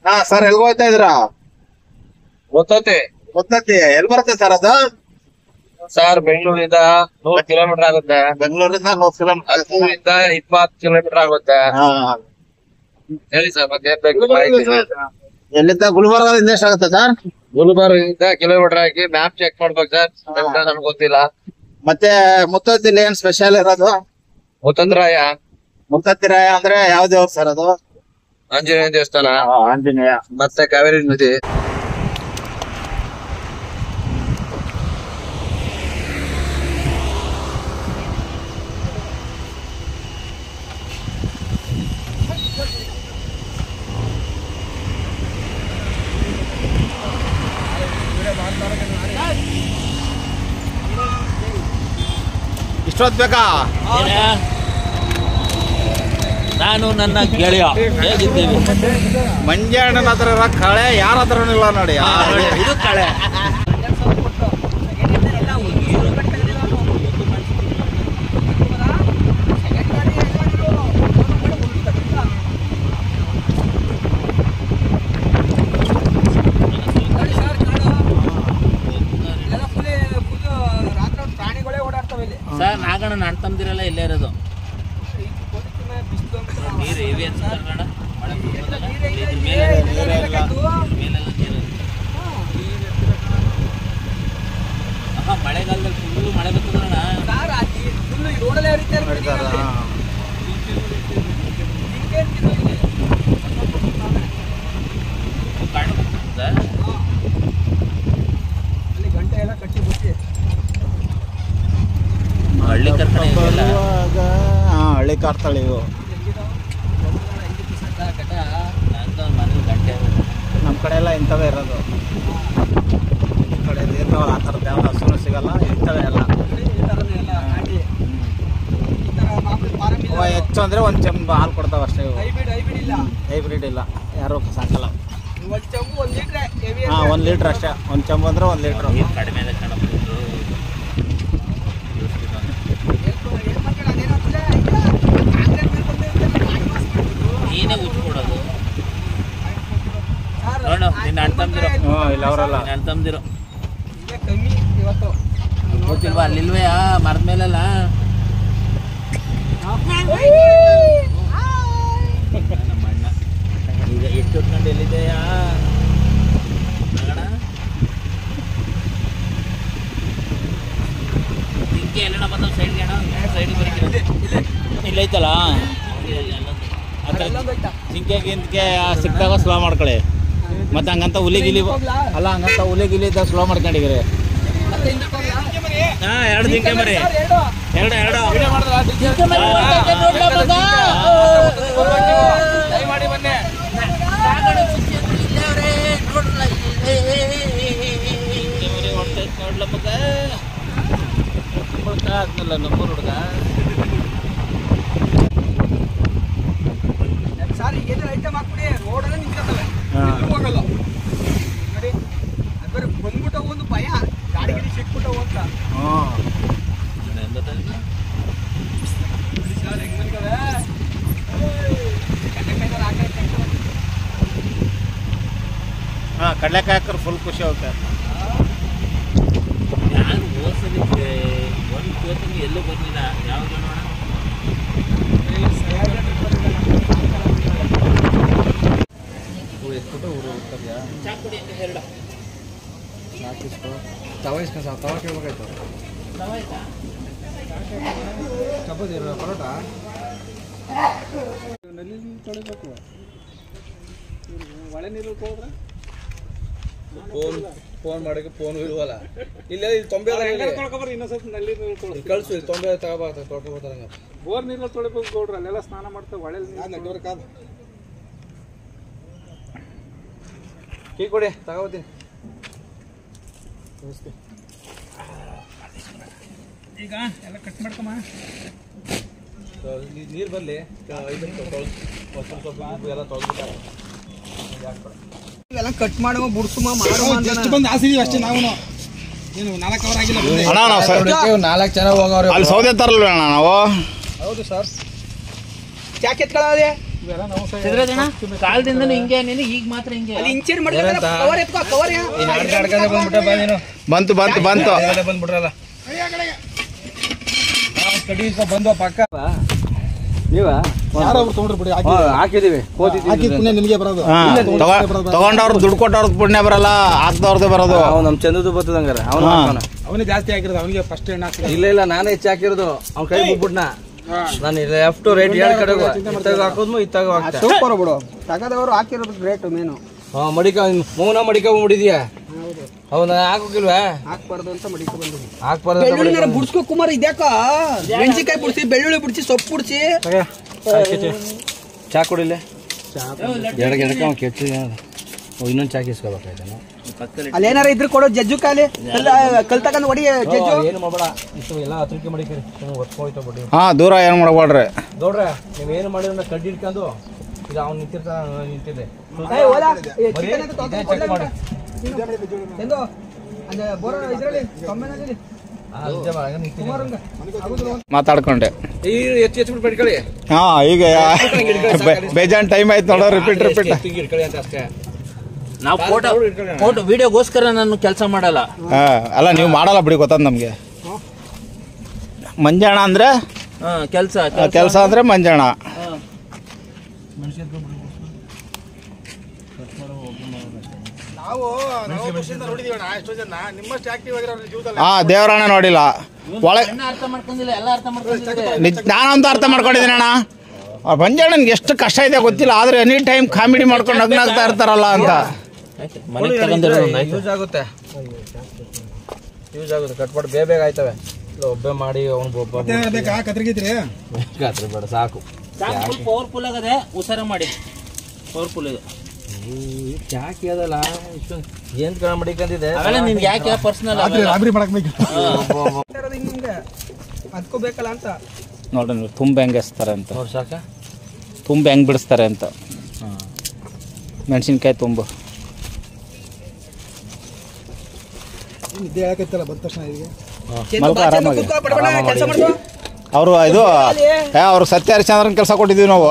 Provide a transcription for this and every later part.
ಹಾ ಸರ್, ಎಲ್ಗ ಹೋಗ್ತಾ ಇದ್ದೀರಾ? ಗೊತ್ತೈತಿ ಎಲ್ಲಿ ಬರುತ್ತೆ ಸರ್ ಅದು? ಸರ್ ಬೆಂಗಳೂರಿಂದ 100 ಕಿಲೋಮೀಟರ್ ಆಗುತ್ತೆ. ಬೆಂಗಳೂರಿಂದ 100 ಕಿಲೋಮೀಟರ್. 20 ಕಿಲೋಮೀಟರ್ ಆಗುತ್ತೆ. ಹೇಳಿ ಸರ್, ಮತ್ತೆ ಏನ್ ಬೇಕು ಮಾಹಿತಿ? ಎಲ್ಲಿಂದ? ಗುಲ್ಬರ್ಗದಿಂದ ಎಷ್ಟಾಗುತ್ತೆ ಸರ್? ಗುಲ್ಬರ್ಗದಿಂದ ಕಿಲೋಮೀಟರ್ ಹಾಕಿ ಮ್ಯಾಪ್ ಚೆಕ್ ಮಾಡ್ಬೇಕು ಸರ್. ನನ್ಗೆ ಗೊತ್ತಿಲ್ಲ. ಮತ್ತೆ ಮುತ್ತತ್ತಿಲಿ ಏನ್ ಸ್ಪೆಷಲ್ ಇರೋದು? ಮುತ್ತಂದ್ರಾಯ ಮುತ್ತತ್ತಿರಾಯ ಅಂದ್ರೆ ಯಾವ ದೇವ್ರ ಸರ್ ಅದು? ಆಂಜನೇಯ ದೇವಸ್ಥಾನ, ಆಂಜನೇಯ. ಮತ್ತೆ ಕಾವೇರಿ ನದಿ. ಇಷ್ಟೊತ್ತು ಬೇಕಾ? ನಾನು ನನ್ನ ಗೆಳೆಯ ಹೇಗಿದ್ದೀವಿ? ಮಂಜಣ್ಣನ ಹತ್ರ ಇರೋ ಕಳೆ ಯಾರ ಹತ್ರನೂ ಇಲ್ಲ ನೋಡಿ. ಇದು ಕಳೆ. ಸರ್ ನಾಗಣ್ಣ ನಾನು ತಂದಿರಲ್ಲ ಇಲ್ಲೇ ಇರೋದು. ನೀರು ಹೆವಿ ಅನ್ಸುತ್ತೆ ಕಣ. ಮಳೆಗಾಲದಲ್ಲಿ ಫುಲ್ಲು ಮಳೆ ಬರ್ತದಣ್ಣ. ಹಳ್ಳಿ ಕರ್ಕಣೆ ಹಳ್ಳಿ ಕಾರ್ತಾಳೆ ಇವು. ನಮ್ಮ ಕಡೆ ಎಲ್ಲ ಇಂಥವೇ ಇರೋದು. ಈ ಕಡೆ ಇರ್ತಾವಲ್ಲ ಆ ಥರದ್ದು ಯಾವ ಹಸುನು ಸಿಗಲ್ಲ, ಇಂಥವೇ ಎಲ್ಲ. ಹೆಚ್ಚು ಅಂದ್ರೆ ಒಂದು ಚೆಂಬು ಹಾಲು ಕೊಡ್ತಾವ ಅಷ್ಟೇ. ಹೈಬ್ರಿಡ್ ಇಲ್ಲ, ಯಾರು ಸಾಕಲ್ಲ. 1 ಲೀಟ್ರ್ ಅಷ್ಟೇ. 1 ಚೆಂಬು ಅಂದ್ರೆ 1 ಲೀಟ್ರ್. ಕಡಿಮೆ ನೀನೇ ಉಚ್ಕೊಡೋದು ನೋಡು. ನಿನ್ನ ಅಣ್ಣ ತಮ್ದಿರೋ ಇಲ್ಲ ಅವರಲ್ಲ, ಅಣ್ಣ ತಮ್ದಿರೋ ಗೊತ್ತಿಲ್ವಾ? ಅಲ್ಲಿಲ್ವೇ ಮರದ ಮೇಲೆಲ್ಲ ನಮ್ಮ ಅಣ್ಣ ಈಗ ಎಷ್ಟು ಹೊತ್ಕೊಂಡು ಎಲ್ಲಿದೆಯಾ ಅಣ್ಣ? ಹಿಂಗೆ ಎಲ್ಲಣ್ಣ ಬಂದವು ಸೈಡ್ಗೆ ಅಣ್ಣ, ಸೈಡ್ಗೆ ಬರೀ ಇಲ್ಲ ಐತಲ್ಲ. ಆ ಥರ ಜಿಂಕೆಗಿಂತಕ್ಕೆ ಸಿಕ್ಕಾಗ ಸ್ಲೋ ಮಾಡ್ಕೊಳ್ಳಿ. ಮತ್ತು ಹಂಗಂತ ಹುಲಿಗಿಲಿ ಅಲ್ಲ, ಹಂಗಂತ ಹುಲಿಗಿಲಿ ಇದ್ದಾಗ ಸ್ಲೋ ಮಾಡ್ಕೊಂಡಿದ್ದೀರಿ. ಹಾಂ, 2 ಜಿಂಕೆ ಮರಿ, 2 ನೋಡ್ಲಪ್ಪ ಆದ್ನಲ್ಲ ನಮ್ಮೂರು ಹುಡುಗ. ಸರ್ ಏನಾದ್ರು ಐಟಮ್ ಹಾಕ್ಬಿಡಿ, ರೋಡಲ್ಲೇ ನಿಂತ್ಕೊತವೆ, ಹೋಗಲ್ಲ ನೋಡಿ. ಅದ್ರ ಬಂದ್ಬಿಟ್ಟು ಒಂದು ಭಯ, ಗಾಡಿ ಸಿಕ್ಬಿಟ್ಟವು ಅಂತ. ಸರ್ ಹೆಂಗ್ ಬಂದವೆ ಕಡಲೆಕಾಯಿ ಹಾಕಿದ್ರೆ ಫುಲ್ ಖುಷಿ ಆಗುತ್ತೆ. ನಾನು ಹೋಸಲಿ ಒಂದು ಕೋತಿಂಗ್ ಎಲ್ಲೂ ಬಂದಿಲ್ಲ. ಯಾವುದು ನೋಡೋಣ? ಎತ್ಬಿಟ್ಟು ಊರು ಹೋಗ್ತಾರ್ಯಾ? ಚಾಕುಡಿ ಅಂತ 2 ಸಾಕಿಸ್ಕೊ. ತವ ಇಸ್ಕೊ ಸರ್, ತವ ಕೇಳ್ಬೇಕಾಯ್ತು. ಚಪಾತಿ ಪರೋಟ ನಲ್ಲಿ ತೊಳಿಬೇಕು. ಒಳೆ ನೀರು ಹೋದ್ರೆ ಫೋನ್ ಮಾಡಕ್ಕೆ ಫೋನ್ ಇಲ್ವಲ್ಲ. ಇಲ್ಲೇ 90 ಇನ್ನೊಂದ್ಸತಿ ನಲ್ಲಿ ನೀರು ಕಳ್ಸು. 90 ತಗೋಬಾರ್ದು, ತೋಟ ಹೋಗ್ತಾರಂಗ ಬೋರ್ ನೀರಲ್ಲಿ ತೊಳಿಬೇಕು ಗೌಡ್ರು. ಅಲ್ಲೆಲ್ಲ ಸ್ನಾನ ಮಾಡ್ತಾರೆ, ಒಳೆ ನೀರು ಕಾದ. ಟೀ ಕೊಡಿ, ತಗೋತೀನಿ. ಈಗ ಎಲ್ಲ ಕಟ್ ಮಾಡ್ಕಮ್ಮ. ನೀರು ಬರಲಿ, ಎಲ್ಲ ಕಟ್ ಮಾಡುವ ಬುಡ್ಸುಮ ಬಂದು ಹಾಸಿದೀವಿ ಅಷ್ಟೇ. ನಾವು ಏನು 4 ಅವರ್ ಆಗಿಲ್ಲ. 4 ಜನ ಹೋಗೋರು ಅಲ್ಲಿ ಸೌದೆ ತರಲ್ವ ಅಣ್ಣ ನಾವು? ಹೌದು ಸರ್. ಯಾಕೆ ಎತ್ಕೊಳ್ಳೋದೆ? ಕಾಲದಿಂದ ಹಿಂಗೆ ನೀನು ಈಗ ಮಾತ್ರ ಹಿಂಗೆ ಬಂತು ಬಂತು ಬಂತು ಬಂದ್ಬಿಟ್ರಲ್ಲ ಬಂದು ಪಕ್ಕ ನೀವ ಹಾಕಿದೀವಿ ನಿಮ್ಗೆ ಬರೋದು ತಗೊಂಡವ್ರು ದುಡ್ಡು ಕೊಟ್ಟವ್ರದ್ದು ಪುಣ್ಯ ಬರಲ್ಲ, ಹಾಕ್ದವ್ರದ್ದು ಬರೋದು. ನಮ್ ಚಂದದು ಬರ್ತದ ಹಂಗಾರೆ ಅವನಿಗೆ ಜಾಸ್ತಿ ಹಾಕಿರೋದು, ಅವನಿಗೆ ಫಸ್ಟ್ ಎಣ್ಣೆ ಹಾಕಿಲ್ಲ. ಇಲ್ಲ ನಾನೇ ಹೆಚ್ಚು ಹಾಕಿರೋದು, ಅವ್ನ ಕೈ ಮುಗ್ಬಿಟ್ನ. ನಾನು ಲೆಫ್ಟ್ ರೈಟ್ ಎರಡು ಕಡೆಗೂ ಹಾಕೋದು ಇತ್ತಾಗ ಸೂಪರ್ ಬಿಡು. ತಗದವರು ಹಾಕಿರೋದು ಗ್ರೇಟ್ ಮೇನು. ಮಡಿಕ ಮೌನ ಮಡಿಕ ಬಿಡಿದ್ಯಾ? ಹೌದಾ? ಹಾಕೋಕಿಲ್ವಾ? ಹಾಕ್ಬಾರ್ದು ಅಂತ ಮಡಿಕ ಬಂದಿದ್ವಿ. ಹಾಕ್ಬಾರ್ದು ಬುಡ್ಸ್ಕೋ ಕುಮಾರ್. ಇದ್ಯಾಕ ಮೆಣಸಿನ್ಕಾಯಿ ಬಿಡ್ಸಿ, ಬೆಳ್ಳುಳ್ಳಿ ಬಿಡ್ಸಿ, ಸೊಪ್ಪು ಬಿಡ್ಸಿ. ಚಾ ಕೊಡಿಲ್ಲ ಕೆಟ್ಟು ಇನ್ನೊಂದು ಚಾ ಕಿಸ್ಕೋಬೇಕಾಯ್ತಾನ. ಅಲ್ಲೇನಾರ ಇದ್ರೆ ಕೊಡೋ ಜಜ್ಜು ಕಾಲಿ ಕಲ್ ತಗೊಂಡು ಹೊಡಿ ಜಜ್ಜು. ಏನು ಮಾಡಬೇಡ, ಇಷ್ಟು ಎಲ್ಲ ಹತ್ರಿಕೆ ಮಡಿಕರಿ ಒತ್ಕೋಯ್ತು ಬಿಡಿ. ದೂರ ಏನು ಮಾಡಬೇಡ್ರಿ ನೋಡ್ರೆ. ನೀವೇನು ಮಾಡಿದ್ರೆ ಕಡ್ಡಿ ಇಟ್ಕೊಂಡು ಈಗ ಅವ್ನು ನಿಂತಿದೆ. ಮಾತಾಡ್ಕೊಂಡೆ ಬಿಟ್ಕೊಳ್ಳಿ. ಹಾ, ಈಗ ಬೇಜಾನ್ ಟೈಮ್ ಆಯ್ತು ನೋಡೋ. ರಿಪೀಟ್ ಇಟ್ಕೊಳ್ಳಿ ಅಂತ ಅಷ್ಟೇ. ನಾವು ಫೋಟೋ ವಿಡಿಯೋಗೋಸ್ಕರ ನಾನು ಕೆಲಸ ಮಾಡಲ್ಲ. ಅಲ್ಲ, ನೀವು ಮಾಡಲ್ಲ ಬಿಡಿ, ಗೊತ್ತದ ನಮ್ಗೆ. ಮಂಜಾಣ ಅಂದ್ರೆ ಕೆಲಸ ಅಂದ್ರೆ ಮಂಜಾಣ. ದೇವರಣ್ಣ ನೋಡಿಲ್ಲ ಒಳಗೆ. ನಾನಂತೂ ಅರ್ಥ ಮಾಡ್ಕೊಂಡಿದ್ದೀನಿ ಅಣ್ಣ. ಮಂಜಣ್ಣನ್ಗೆ ಎಷ್ಟು ಕಷ್ಟ ಇದೆ ಗೊತ್ತಿಲ್ಲ, ಆದ್ರೆ ಎನಿ ಟೈಮ್ ಕಾಮಿಡಿ ಮಾಡ್ಕೊಂಡು ನಗ್ನಾಗ್ತಾ ಇರ್ತಾರಲ್ಲ ಅಂತ. ಯೂಸ್ ಆಗುತ್ತೆ ಕಟ್ಪಾಡು ಬೇಗ ಆಯ್ತವೆ. ಒಬ್ಬೆ ಮಾಡಿ ಬೇಡ ಸಾಕು. ಪವರ್ಫುಲ್ ಆಗದೆ, ಹುಷಾರ ಮಾಡಿ. ಪವರ್ಫುಲ್ ಇದೆ. ಯಾಕೆ ಅದಲ್ಲ ಇಷ್ಟೊಂದು ಏನ್ ಕಣ ಮಡಿಕಂತಿದೆ. ನಿಮ್ಗೆ ಯಾಕೆ ಪರ್ಸನಲ್ ಅದ್ಕೋಬೇಕಲ್ಲ ಅಂತ ನೋಡ್ರಿ, ನೀವು ತುಂಬ ಹೆಂಗೆ ಎಸ್ತಾರೆ ಅಂತ. ಸಾಕ ತುಂಬ ಹೆಂಗೆ ಬಿಡಿಸ್ತಾರೆ ಅಂತ. ಮೆಣಸಿನ್ಕಾಯಿ ತುಂಬ ನಿದ್ದೆ ಹೇಳಕತ್ತಲ್ಲ ಬಂದ ತಕ್ಷಣ ಮಲ್ಕ ಆರಾಮಾಗಿ. ಅವರು ಇದು ಅವ್ರು ಸತ್ಯ ಹರಿಶ್ಚಂದ್ರನ್ ಕೆಲಸ ಕೊಟ್ಟಿದ್ದೀವಿ ನಾವು.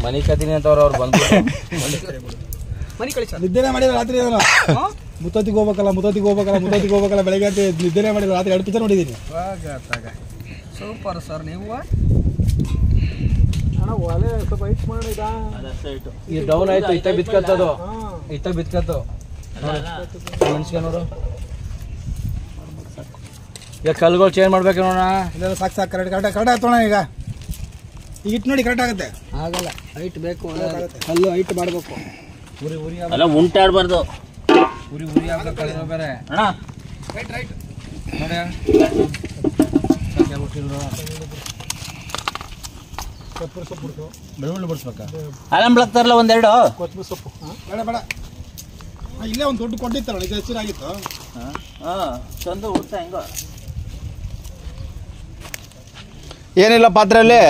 ಮನಿ ಕತೀನಿ ಅಂತವ್ರು ಅವ್ರು ಬಂದು ನಿದ್ದೆನೆ ಮಾಡಿಲ್ಲ ರಾತ್ರಿ. ಮುತ್ತತ್ತಿಗೆ ಹೋಗ್ಬೇಕಲ್ಲ ಬೆಳಗ್ಗೆ ಅಂತ ನಿದ್ದೆನೆ ಮಾಡಿಲ್ಲ ರಾತ್ರಿ. 2 ಪಿಕ್ಚರ್ ನೋಡಿದ್ದೀನಿ. Super sir. ನೀವು ಒಲೆ ಸ್ವಲ್ಪ ಹೈಟ್ ಮಾಡಿದ ಈ ಡೌನ್ ಆಯ್ತು. ಇತ್ತ ಬಿತ್ಕತ್ತದು ಮೆಣಸಿಗೆ ನೋಡು. ಈಗ ಕಲ್ಗಳು ಚೇಂಜ್ ಮಾಡ್ಬೇಕು ನೋಡೋಣ. ಇಲ್ಲ ಸಾಕು ಕರೆಕ್ಟ್ ಆಯ್ತೋಣ. ಈಗ ಇಟ್ಟು ನೋಡಿ ಕರೆಕ್ಟ್ ಆಗುತ್ತೆ. ಆಗಲ್ಲ, ಹೈಟ್ ಬೇಕು. ಕಲ್ಲು ಹೈಟ್ ಮಾಡಬೇಕು. ಉರಿ ಅಲ್ಲ, ಉಂಟಾಡ್ಬಾರ್ದು. ಉರಿ ಆಗ್ಬೇಕು ಬೇರೆ ಅಣ್ಣ. ರೈಟ್ ನೋಡಿ. ಕೊತ್ತಂಬರಿ ಸೊಪ್ಪು ಬಿಡ್ತು, ಬೆಳ್ಳುಳ್ಳಿ ಬಿಡಿಸ್ಬೇಕಾ? ಅಲಂಬ್ಳ ಹಾಕ್ತಾರಲ್ಲ ಒಂದೆರಡು. ಕೊತ್ತಂಬರಿ ಸೊಪ್ಪು ಬೇಡ. ಇಲ್ಲೇ ಒಂದು ದೊಡ್ಡ ಕೊಟ್ಟಿತ್ತಾರಲ್ಲ, ಇದು ಹೆಸರಾಗಿತ್ತು. ಚಂದ ಊಟ ಹೆಂಗ ಏನಿಲ್ಲ ಪಾತ್ರೆಯಲ್ಲಿ.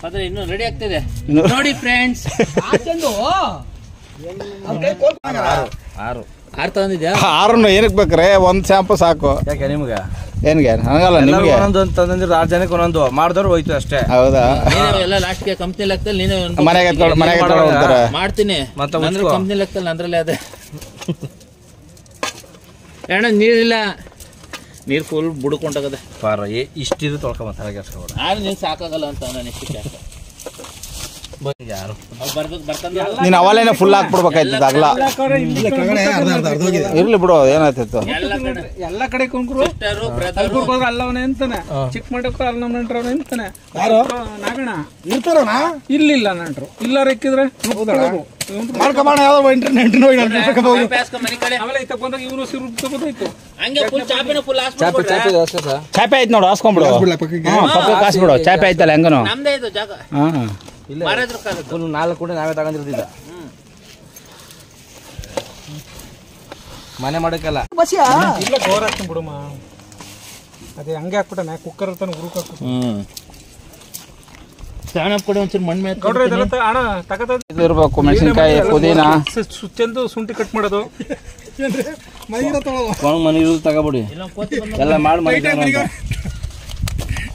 ಪಾತ್ರೆ ಇನ್ನೂ ರೆಡಿ ಆಗ್ತಿದೆ ನೋಡಿ ಫ್ರೆಂಡ್ಸ್. ಆರು ತಗೊಂಡಿದ್ಯಾ? 6 ಏನಕ್ಕೆ ಬೇಕ್ರೆ? ಒಂದು ಶಾಂಪು ಸಾಕು. ಯಾಕೆ ನಿಮ್ಗೆ? ಏನ್ಗೆ? ನನಗಲ್ಲ, ನಿಮಗೆ. ಒಂದೊಂದು 6 ಜನಕ್ಕೆ ಒಂದೊಂದು ಮಾಡಿದವ್ರು ಹೋಯ್ತು ಅಷ್ಟೇ. ಹೌದಾ? ಎಲ್ಲ ಲಾಸ್ಟ್ಗೆ ಕಂಪ್ನಿ ಲೆಕ್ಕದಲ್ಲಿ ನೀನೇ ಮನೆಗೆ ಮಾಡ್ತೀನಿ. ಕಂಪ್ನಿ ಲೆಕ್ಕದಲ್ಲಿ ಅಂದ್ರಲ್ಲೇ ಅದೇ. ಅಣ್ಣ ನೀರಿಲ್ಲ, ನೀರು ಫುಲ್ ಬುಡ್ಕೊಂಡಾಗದೆ. ಇಷ್ಟಿದು ತೊಳ್ಕೊಂಬತ್ತಾರೆ. ನೀನು ಸಾಕಾಗಲ್ಲ ಅಂತ ನಾನು ಎಷ್ಟು ಯಾರು ನೀನು ಅವಲೇನೆ ಫುಲ್ ಹಾಕ್ಬಿಡ್ಬೇಕಾಯ್ತದ. ಅಗಲ ಇರ್ಲಿ ಬಿಡು, ಏನಾಯ್ತಿತ್ತು. ಎಲ್ಲ ಕಡೆ ಕುಂಕರು ಅಲ್ಲವನೇ ಅಂತಾನೆ. ಚಿಕ್ಕ ಮಟ್ಟಕ್ಕೂ ಅಲ್ಲ ನಮ್ಮ ನೆಂಟ್ರವ್ರು ಅಂತಾನೆ. ನಾಗಣ್ಣ ಇರ್ತಾರಣ? ಇಲ್ಲಿಲ್ಲ ನೆಂಟ್ರು. ಇಲ್ಲ ಇಕ್ಕಿದ್ರೆ ಮಾಡ್ಕೊಂಬಾಣ. ಯಾವ್ದೋ ಇಂಟರ್ನೆಟ್ ಇವನು ಸಿರು ತಗೋದಾಯ್ತು. ಚಾಪೆ ಆಯ್ತು ನೋಡು, ಹಾಸ್ಕೊಂಡ್ಬಿಡು. ಪಕ್ಕ ಕಾಸ್ಬಿಡು. ಚಾಪೆ ಆಯ್ತಲ್ಲ ಹೆಂಗನು. ನಮ್ದೇ ಇದು ಜಾಗ. ಇಲ್ಲ 4 ಕೂಡ ನಾವೇ ತಗೊಂಡಿರ್ತಿದ್ದ. ಮನೆ ಮಾಡಕ್ಕಲ್ಲ. ಇಲ್ಲ ಬೋರ್ ಹಾಕ್ತೀನಿ ಬಿಡುಮ್ಮ. ಅದೇ ಹಂಗೆ ಹಾಕ್ಬಿಟ್ಟಾನೆ. ಕುಕ್ಕರ್ ತಾನೆ ಗುರುಕ್ ಹಾಕ್ಬಿಟ್ಟು ಕೊಡಿ ಒಂಚೂರು ಮಣ್ಣು ಅಣ್ಣ ತಗದ ಇರ್ಬೇಕು. ಮೆಣಸಿನ್ಕಾಯಿ, ಪುದೀನ, ಸುಚ್ಚಂದು ಶುಂಠಿ ಕಟ್ ಮಾಡೋದು. ಮನೆ ತಗೋಬಿಡಿ ಎಲ್ಲ ಮಾಡಿ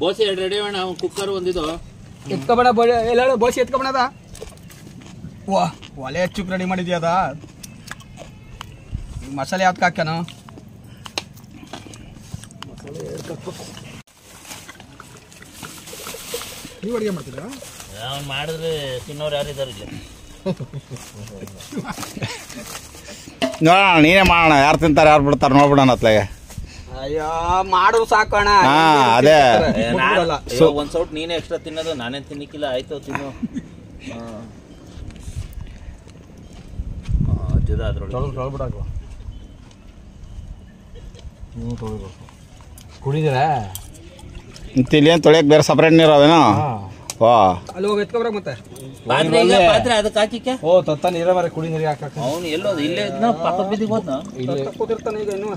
ಬೋಸಿ ಎರಡು ರೆಡಿ ಅಣ್ಣ ಕುಕ್ಕರ್ ಒಂದಿದು ಎತ್ಕೊಬೇಡ ಎಲ್ಲ ಬೋಸಿ ಎತ್ಕೊಬೇಡ ವಾ ಒಲೆ ಹೆಚ್ಚು ರೆಡಿ ಮಾಡಿದ್ಯಾ ಅದ ಮಸಾಲೆ ಯಾವ್ದಕ್ಕೆ ಹಾಕ್ಯಾನು ನೀವು ಅಡುಗೆ ಮಾಡ್ತೀರಾ ಅವ್ನು ಮಾಡಿದ್ರೆ ತಿನ್ನೋರು ಯಾರಿದ್ದಾರೆ ಇಲ್ಲಿ ನೋಡೋಣ ನೀನೇ ಮಾಡೋಣ ಯಾರು ತಿಂತಾರೆ ಯಾರು ಬಿಡ್ತಾರೆ ನೋಡ್ಬಿಡೋಣ ಅತ್ಲಾಗೆ ಅಯ್ಯೋ ಮಾಡೋದು ಸಾಕೋಣ ಅದೇ ಒಂದ್ ಸೌಟ್ ನೀನೇ ಎಕ್ಸ್ಟ್ರಾ ತಿನ್ನೋದು ನಾನೇನ್ ತಿನ್ನಿಕ್ಕಿಲ್ಲ ಆಯ್ತು ತಿನ್ನು ಅದ್ರೊಳಗೆ ಕುಡಿದಿರ ಇಲ್ಲಿ ಏನು ತೊಳೆಯಕ್ಕೆ ಬೇರೆ ಸಪ್ರೇಟ್ ನೀರು ಅವೇನೋ ವಾ ಅಲ್ಲಿ ಹೋಗಿ ಎತ್ಕೊಬ್ರ ಮತ್ತೆ ಪಾತ್ರೆ ಅದಕ್ಕೆ ಹಾಕಿಕ್ಕೆ ಓ ತತ್ತ ನೀರ ಮರ ಕುಡಿ ನೀರು ಯಾಕೆ ಅವ್ನು ಎಲ್ಲೋದು ಇಲ್ಲೇ ಇದ್ನ ಪಕ್ಕದ ಬಿದ್ದಿಗೆ ಹೋದ್ನ ಕೂತಿರ್ತಾನೆ ಈಗ ಇನ್ನು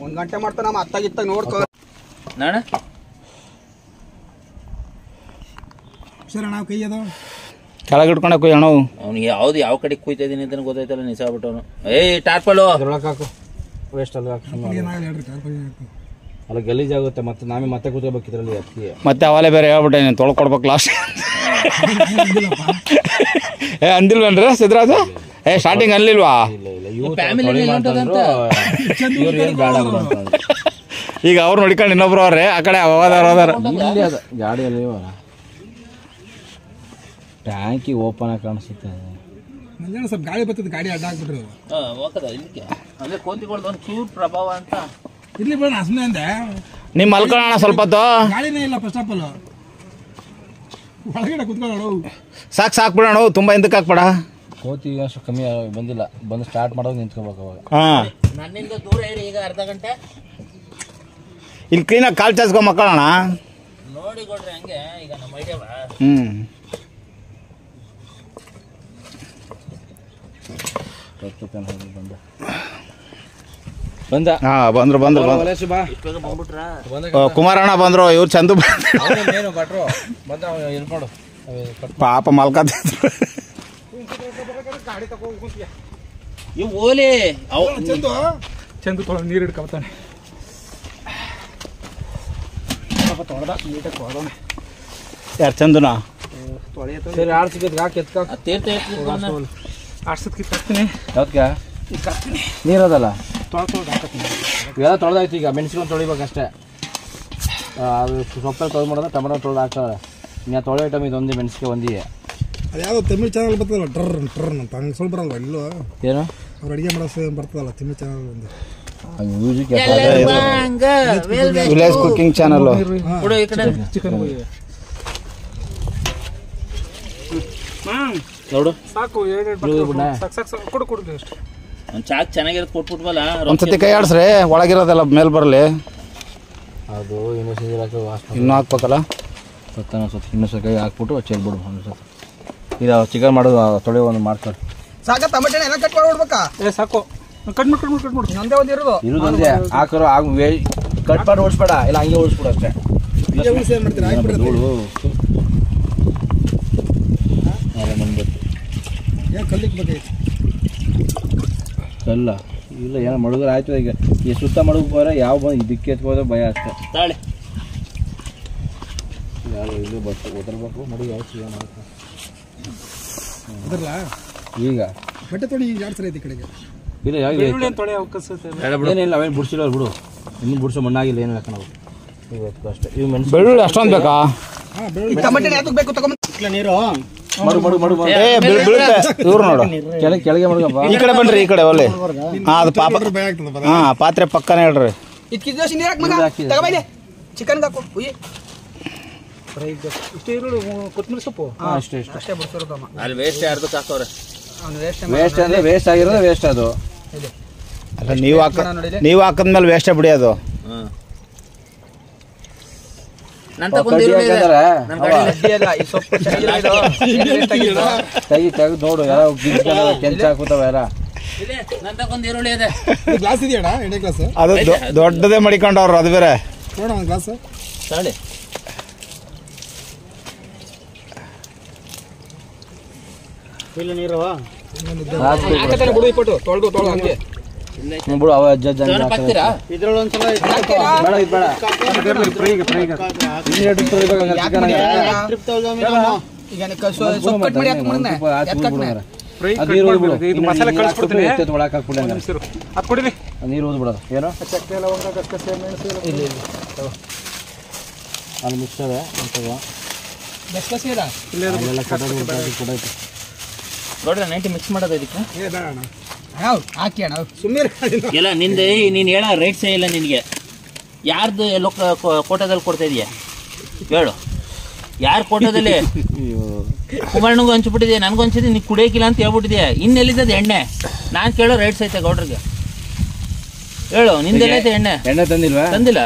1 ಗಂಟೆ ಮಾಡ್ತಾನ ನಮ್ಮ ಅತ್ತಾಗಿತ್ತಾಗ ನೋಡ್ಕೊ ನಾಣ ಸರ್ ನಾವು ಕೈ ಅದು ಕೆಳಗೆ ಇಟ್ಕೊಂಡೆ ಕುಯ್ಯೋಣ ಅವ್ನಿಗೆ ಯಾವ್ದು ಯಾವ ಕಡೆ ಕುಯ್ತಾ ಇದೀನಿ ಅಂತ ಗೊತ್ತಾಯ್ತಲ್ಲ ನಿಸಾಗ್ಬಿಟ್ಟವನು ಟಾರ್ಪಲು ಅದ್ರೊಳಗೆ ಹಾಕು ವೇಸ್ಟ್ ಅಲ್ಲಿ ಹಾಕಿ ಅಲ್ಲ ಗಲೀಜಾಗುತ್ತೆ ಮತ್ತೆ ನಾವೇ ಮತ್ತೆ ಕೂತ್ಕೋಬೇಕು ಇದರಲ್ಲಿ ಅಕ್ಕಿ ಮತ್ತೆ ಅವಲೇ ಬೇರೆ ಹೇಳ್ಬಿಟ್ಟೆ ನೀನು ತೊಳ್ಕೊಡ್ಬೇಕು ಲಾಸ್ಟ್ ಅಂದಿಲ್ವೇನ್ರಿ ಸಿದ್ರಾಜ ಸ್ಟಾರ್ಟಿಂಗ್ ಅನ್ಲಿಲ್ವಾ ಈಗ ಅವ್ರು ನೋಡ್ಕೊಂಡು ಇನ್ನೊಬ್ರು ಅವ್ರೆ ಆ ಕಡೆ ಹೋದಾರ ಗಾಡಿಯಲ್ಲಿ ಟ್ಯಾಂಕಿ ಓಪನ್ ಆಗಿ ಕಾಣಿಸುತ್ತೆ ಸ್ವಲ್ಪ ಗಾಳಿ ಬರ್ತದೆ ಗಾಡಿ ಅಡ್ಡ ಹಾಕ್ಬಿಟ್ರು ಹೋಗದ ಇಲ್ಲಿಗೆ ಅಂದ್ರೆ ಕೋತಿಗಳ್ದು ಒಂದು ಚೂರು ಪ್ರಭಾವ ಅಂತ ಇರ್ಲಿ ಬೇಡ ಸುಮ್ಮನೆ ಅಂದೆ ನಿಮ್ಮ ಮಲ್ಕೊಳ್ಳೋಣ ಸ್ವಲ್ಪ ಹೊತ್ತು ಗಾಳಿನೇ ಇಲ್ಲ ಫಸ್ಟ್ ಆಫ್ ಆಲ್ ಒಳಗಡೆ ಕುತ್ಕೊಳ್ಳೋಣ ಸಾಕು ಬಿಡೋಣ ತುಂಬ ಹಿಂದಕ್ಕೆ ಹಾಕ್ಬೇಡ ಕೋತಿ ಅಷ್ಟು ಕಮ್ಮಿ ಬಂದಿಲ್ಲ ಬಂದು ಸ್ಟಾರ್ಟ್ ಮಾಡೋದು ನಿಂತ್ಕೋಬೇಕು ಅವಾಗ ಹಾಂ ನನ್ನಿಂದ ದೂರ ಇರಿ ಈಗ ಅರ್ಧ ಗಂಟೆ ಇಲ್ಲಿ ಕ್ಲೀನಾಗಿ ಕಾಲು ಚಾಚ್ಕೊ ಮಕ್ಕಳೋಣ ನೋಡಿ ಕೊಡ್ರಿ ಹಂಗೆ ಈಗ ನಮ್ಮ ಐಡಿಯಾ ಬಂದ ಹಾಂ ಬಂದ್ರು ಕುಮಾರಣ್ಣ ಬಂದ್ರು ಇವ್ರು ಚಂದು ಭಟ್ರು ಬಂದ ಇಳ್ಕೊಂಡು ಪಾಪ ಮಲ್ಕತ್ತಿದ್ರು ಇವು ಓಲಿ ಚಂದು ತೊಳೆದು ನೀರು ಹಿಡ್ಕೊತಾನೆ ತೊಳೆದ ನೀಟಾಗಿ ತೊಳೆದವನೆ ಯಾರು ಚಂದುನಾ ಸರಿ ಆಡ್ಸಿದ್ ಹಾಕಿ ಎತ್ಕ ತೀರ್ಥ ಆಡ್ಸದ್ ಕಿತ್ತಾಕ್ತೀನಿ ಯಾವ್ದಕ್ಕೆ ನೀರದಲ್ಲ ತೊಳೆದು ಹಾಕತ್ತೀನಿ ಇವೆಲ್ಲ ತೊಳೆದಾಯ್ತು ಈಗ ಮೆಣಸಿನ ತೊಳಿಬೇಕಷ್ಟೇ ಅದು ಸೊಪ್ಪಲ್ಲಿ ತೊಳೆದು ಮಾಡೋದು ಟೊಮೆಟೊ ತೊಳೆದು ಹಾಕ್ತಾರೆ ಇನ್ನು ತೊಳೆ ಐಟಮ್ ಇದು ಒಂದು ಮೆಣಸಿಗೆ ಒಂದಿಗೆ ಅದು ಯಾವುದೋ ತಮಿಳ್ ಚಾನಲ್ ಬರ್ತದಲ್ಲ ಟ್ರರ್ ಅಂತ ಹಂಗೆ ಸ್ವಲ್ಪ ಬರಲ್ವ ಇಲ್ಲೋ ಏನು ಅವ್ರು ಅಡುಗೆ ಮಾಡೋ ಬರ್ತದಲ್ಲ ತಮಿಳ್ ಚಾನಲ್ ಒಂದು music village cooking channel chicken ನೋಡು ಸಾಕು ಕೊಡು ಕೊಡು ಅಷ್ಟು ಒಂದು ಚಾಕ್ ಚೆನ್ನಾಗಿರೋದು ಕೊಟ್ಬಿಟ್ವಲ್ಲ ಒಂದ್ಸತಿ ಕೈ ಆಡ್ಸ್ರಿ ಒಳಗಿರೋದೆಲ್ಲ ಮೇಲೆ ಬರಲಿ ಅದು ಇನ್ನೊಂದು ಇನ್ನೂ ಹಾಕ್ಬೇಕಲ್ಲ ಸ್ವಲ್ಪ ಇನ್ನೊಂದು ಕೈ ಹಾಕ್ಬಿಟ್ಟು ಚೆಲ್ಬಿಡು ಒಂದು ಇದು ಚಿಕನ್ ಮಾಡೋದು ತೊಳೆ ಒಂದು ಮಾಡ್ತಾರೆ ಸಾಕ ಟೊಮೆಟೊ ಎಲ್ಲ ಕಟ್ ಮಾಡ್ಬಿಡ್ಬೇಕಾ ಸಾಕು ಕಟ್ ಮಾಡಿ ನಂದೇ ಒಂದು ಇರೋದೊಂದೇ ಹಾಕೋರು ಕಟ್ ಮಾಡಿ ಓಡಿಸ್ಬೇಡ ಇಲ್ಲ ಹಂಗೆ ಓಡಿಸ್ಬಿಡು ಅಷ್ಟೇ ಧೂಳು ಕಲ್ಲ ಇಲ್ಲ ಏನೋ ಮಡುಗರು ಆಯ್ತು ಈಗ ಈ ಸುತ್ತ ಮಡುಗು ಹೋದ್ರೆ ಯಾವ ಬಂದು ಇದಕ್ಕೆ ಎತ್ಕೋದ್ರೆ ಭಯ ಅಷ್ಟೇ ತಾಳೆ ಯಾರು ಇದು ಒದರ್ಬೇಕು ಮಡುಗು ಯಾವ ಏನು ಈಗ ಬಟ್ಟೆ ತೊಳಿ ಜಾಡ್ಸರ ಐತಿ ಕಡೆಗೆ ಇಲ್ಲ ಏನಿಲ್ಲ ಅವೇನು ಬಿಡ್ಸಿಲ್ಲ ಬಿಡು ಇನ್ನೂ ಬಿಡ್ಸೋ ಮಣ್ಣಾಗಿಲ್ಲ ಏನು ಲೆಕ್ಕ ನಾವು ಇವತ್ತು ಅಷ್ಟೇ ಇವು ಮೆಣಸು ಬೆಳ್ಳುಳ್ಳಿ ಅಷ್ಟೊಂದು ಬೇಕಾ ನೀರು ಬೀಳುತ್ತೆ ಇವ್ರು ನೋಡು ಕೆಳಗೆ ಮಡುಗಪ್ಪ ಈ ಕಡೆ ಬನ್ರಿ ಈ ಕಡೆ ಒಳ್ಳೆ ಅದು ಪಾಪ ಪಾತ್ರೆ ಪಕ್ಕನೇ ಹೇಳ್ರಿ ಚಿಕನ್ ಹಾಕು ಕೊತ್ತಂಬರಿ ಸೊಪ್ಪು ಅಷ್ಟೇ ಅಷ್ಟೇ ಬಿಡ್ಸಿರೋದಮ್ಮ ಅಲ್ಲಿ ವೇಸ್ಟ್ ಯಾರ್ದಕ್ಕೆ ಹಾಕೋರೆ ವೇಸ್ಟ್ ಅಂದರೆ ವೇಸ್ಟ್ ಆಗಿರೋದು ವೇಸ್ಟ್ ಅದು ಅಲ್ಲ ನೀವು ಹಾಕಿದ್ಮೇಲೆ ವೇಸ್ಟೇ ಬಿಡಿ ಅದು ತೆಗೆದು ನೋಡು ಯಾವ ಕೆಂಚ ಹಾಕುತ್ತಾವ ಯಾರ ಈರುಳ್ಳಿ ಇದೆ ಗ್ಲಾಸ್ ಇದೆಯಣ್ಣ ಎಣ್ಣೆ ಗ್ಲಾಸ್ ಅದು ದೊಡ್ಡದೇ ಮಡಿಕೊಂಡವ್ರು ಅದು ಬೇರೆ ನೋಡೋಣ ಗ್ಲಾಸ್ ತಾಳಿ ಇಲ್ಲ ನೀರು ಬಿಡು ಇಪ್ಪಟ್ಟು ತೊಳೆದು ಹಂಗೆ ಬಿಡು ಅವ ಅಜ್ಜ ಹಾಕ್ತೀರಾ? ಇದ್ರಲ್ಲಿ ಒಂದ್ಸಲ ಬೇಡ ಇದು ಬೇಡ ಈಗ ಸೊಪ್ಪು ಕಟ್ ಮಾಡಿ ಹಾಕಿ ಮುನ್ನ ಮಸಾಲೆ ಕಳಿಸ್ಕೊಡ್ತೀನಿ ಒಳಗೆ ಹಾಕ್ಬಿಡಿ ಅದು ಕೊಡಿರಿ ನೀರು ಓದ್ಬಿಡೋದು ಏನು ಚಕ್ಕೆ ಲವಂಗ ಗಸಗಸೆ ಮೆಣಸು ಇಲ್ಲಿ ಅದು ಮಿಕ್ಸ್ ಅದ ಅಂತವ ಗಸಗಸೆ ಅಲ್ಲೆಲ್ಲ ಕೊಡೋದು ನೋಡ್ರಿ 90 ಮಿಕ್ಸ್ ಮಾಡೋದು ಇದಕ್ಕೆ ಏ ಬೇಡ ಅಣ್ಣ ಅಣ್ಣ ಹಾಕಿ ಅಣ್ಣ ಸುಮ್ಮನೆ ಎಲ್ಲ ನಿಂದೆ ನೀನು ಹೇಳೋ ರೈಟ್ಸೇ ಇಲ್ಲ ನಿನಗೆ. ಯಾರ್ದು ಎಲ್ಲೋ ಕೋಟದಲ್ಲಿ ಕೊಡ್ತಾ ಇದೀಯ ಹೇಳು? ಯಾರು ಕೋಟದಲ್ಲಿ ಕುಮಾರನಿಗೂ ಹಂಚ್ಬಿಟ್ಟಿದ್ಯಾ, ನನಗೂ ಹಂಚಿದ್ದೆ, ನೀನು ಕುಡಿಯೋಕಿಲ್ಲ ಅಂತ ಹೇಳ್ಬಿಟ್ಟಿದ್ಯಾ. ಇನ್ನೆಲ್ಲಿದ್ದದು ಎಣ್ಣೆ? ನಾನು ಕೇಳೋ ರೈಟ್ಸ್ ಐತೆ ಗೌಡ್ರಿಗೆ, ಹೇಳು ನಿಂದೆಲ್ಲೈತೆ ಎಣ್ಣೆ? ಎಣ್ಣೆ ತಂದಿಲ್ವಾ? ತಂದಿಲ್ಲ.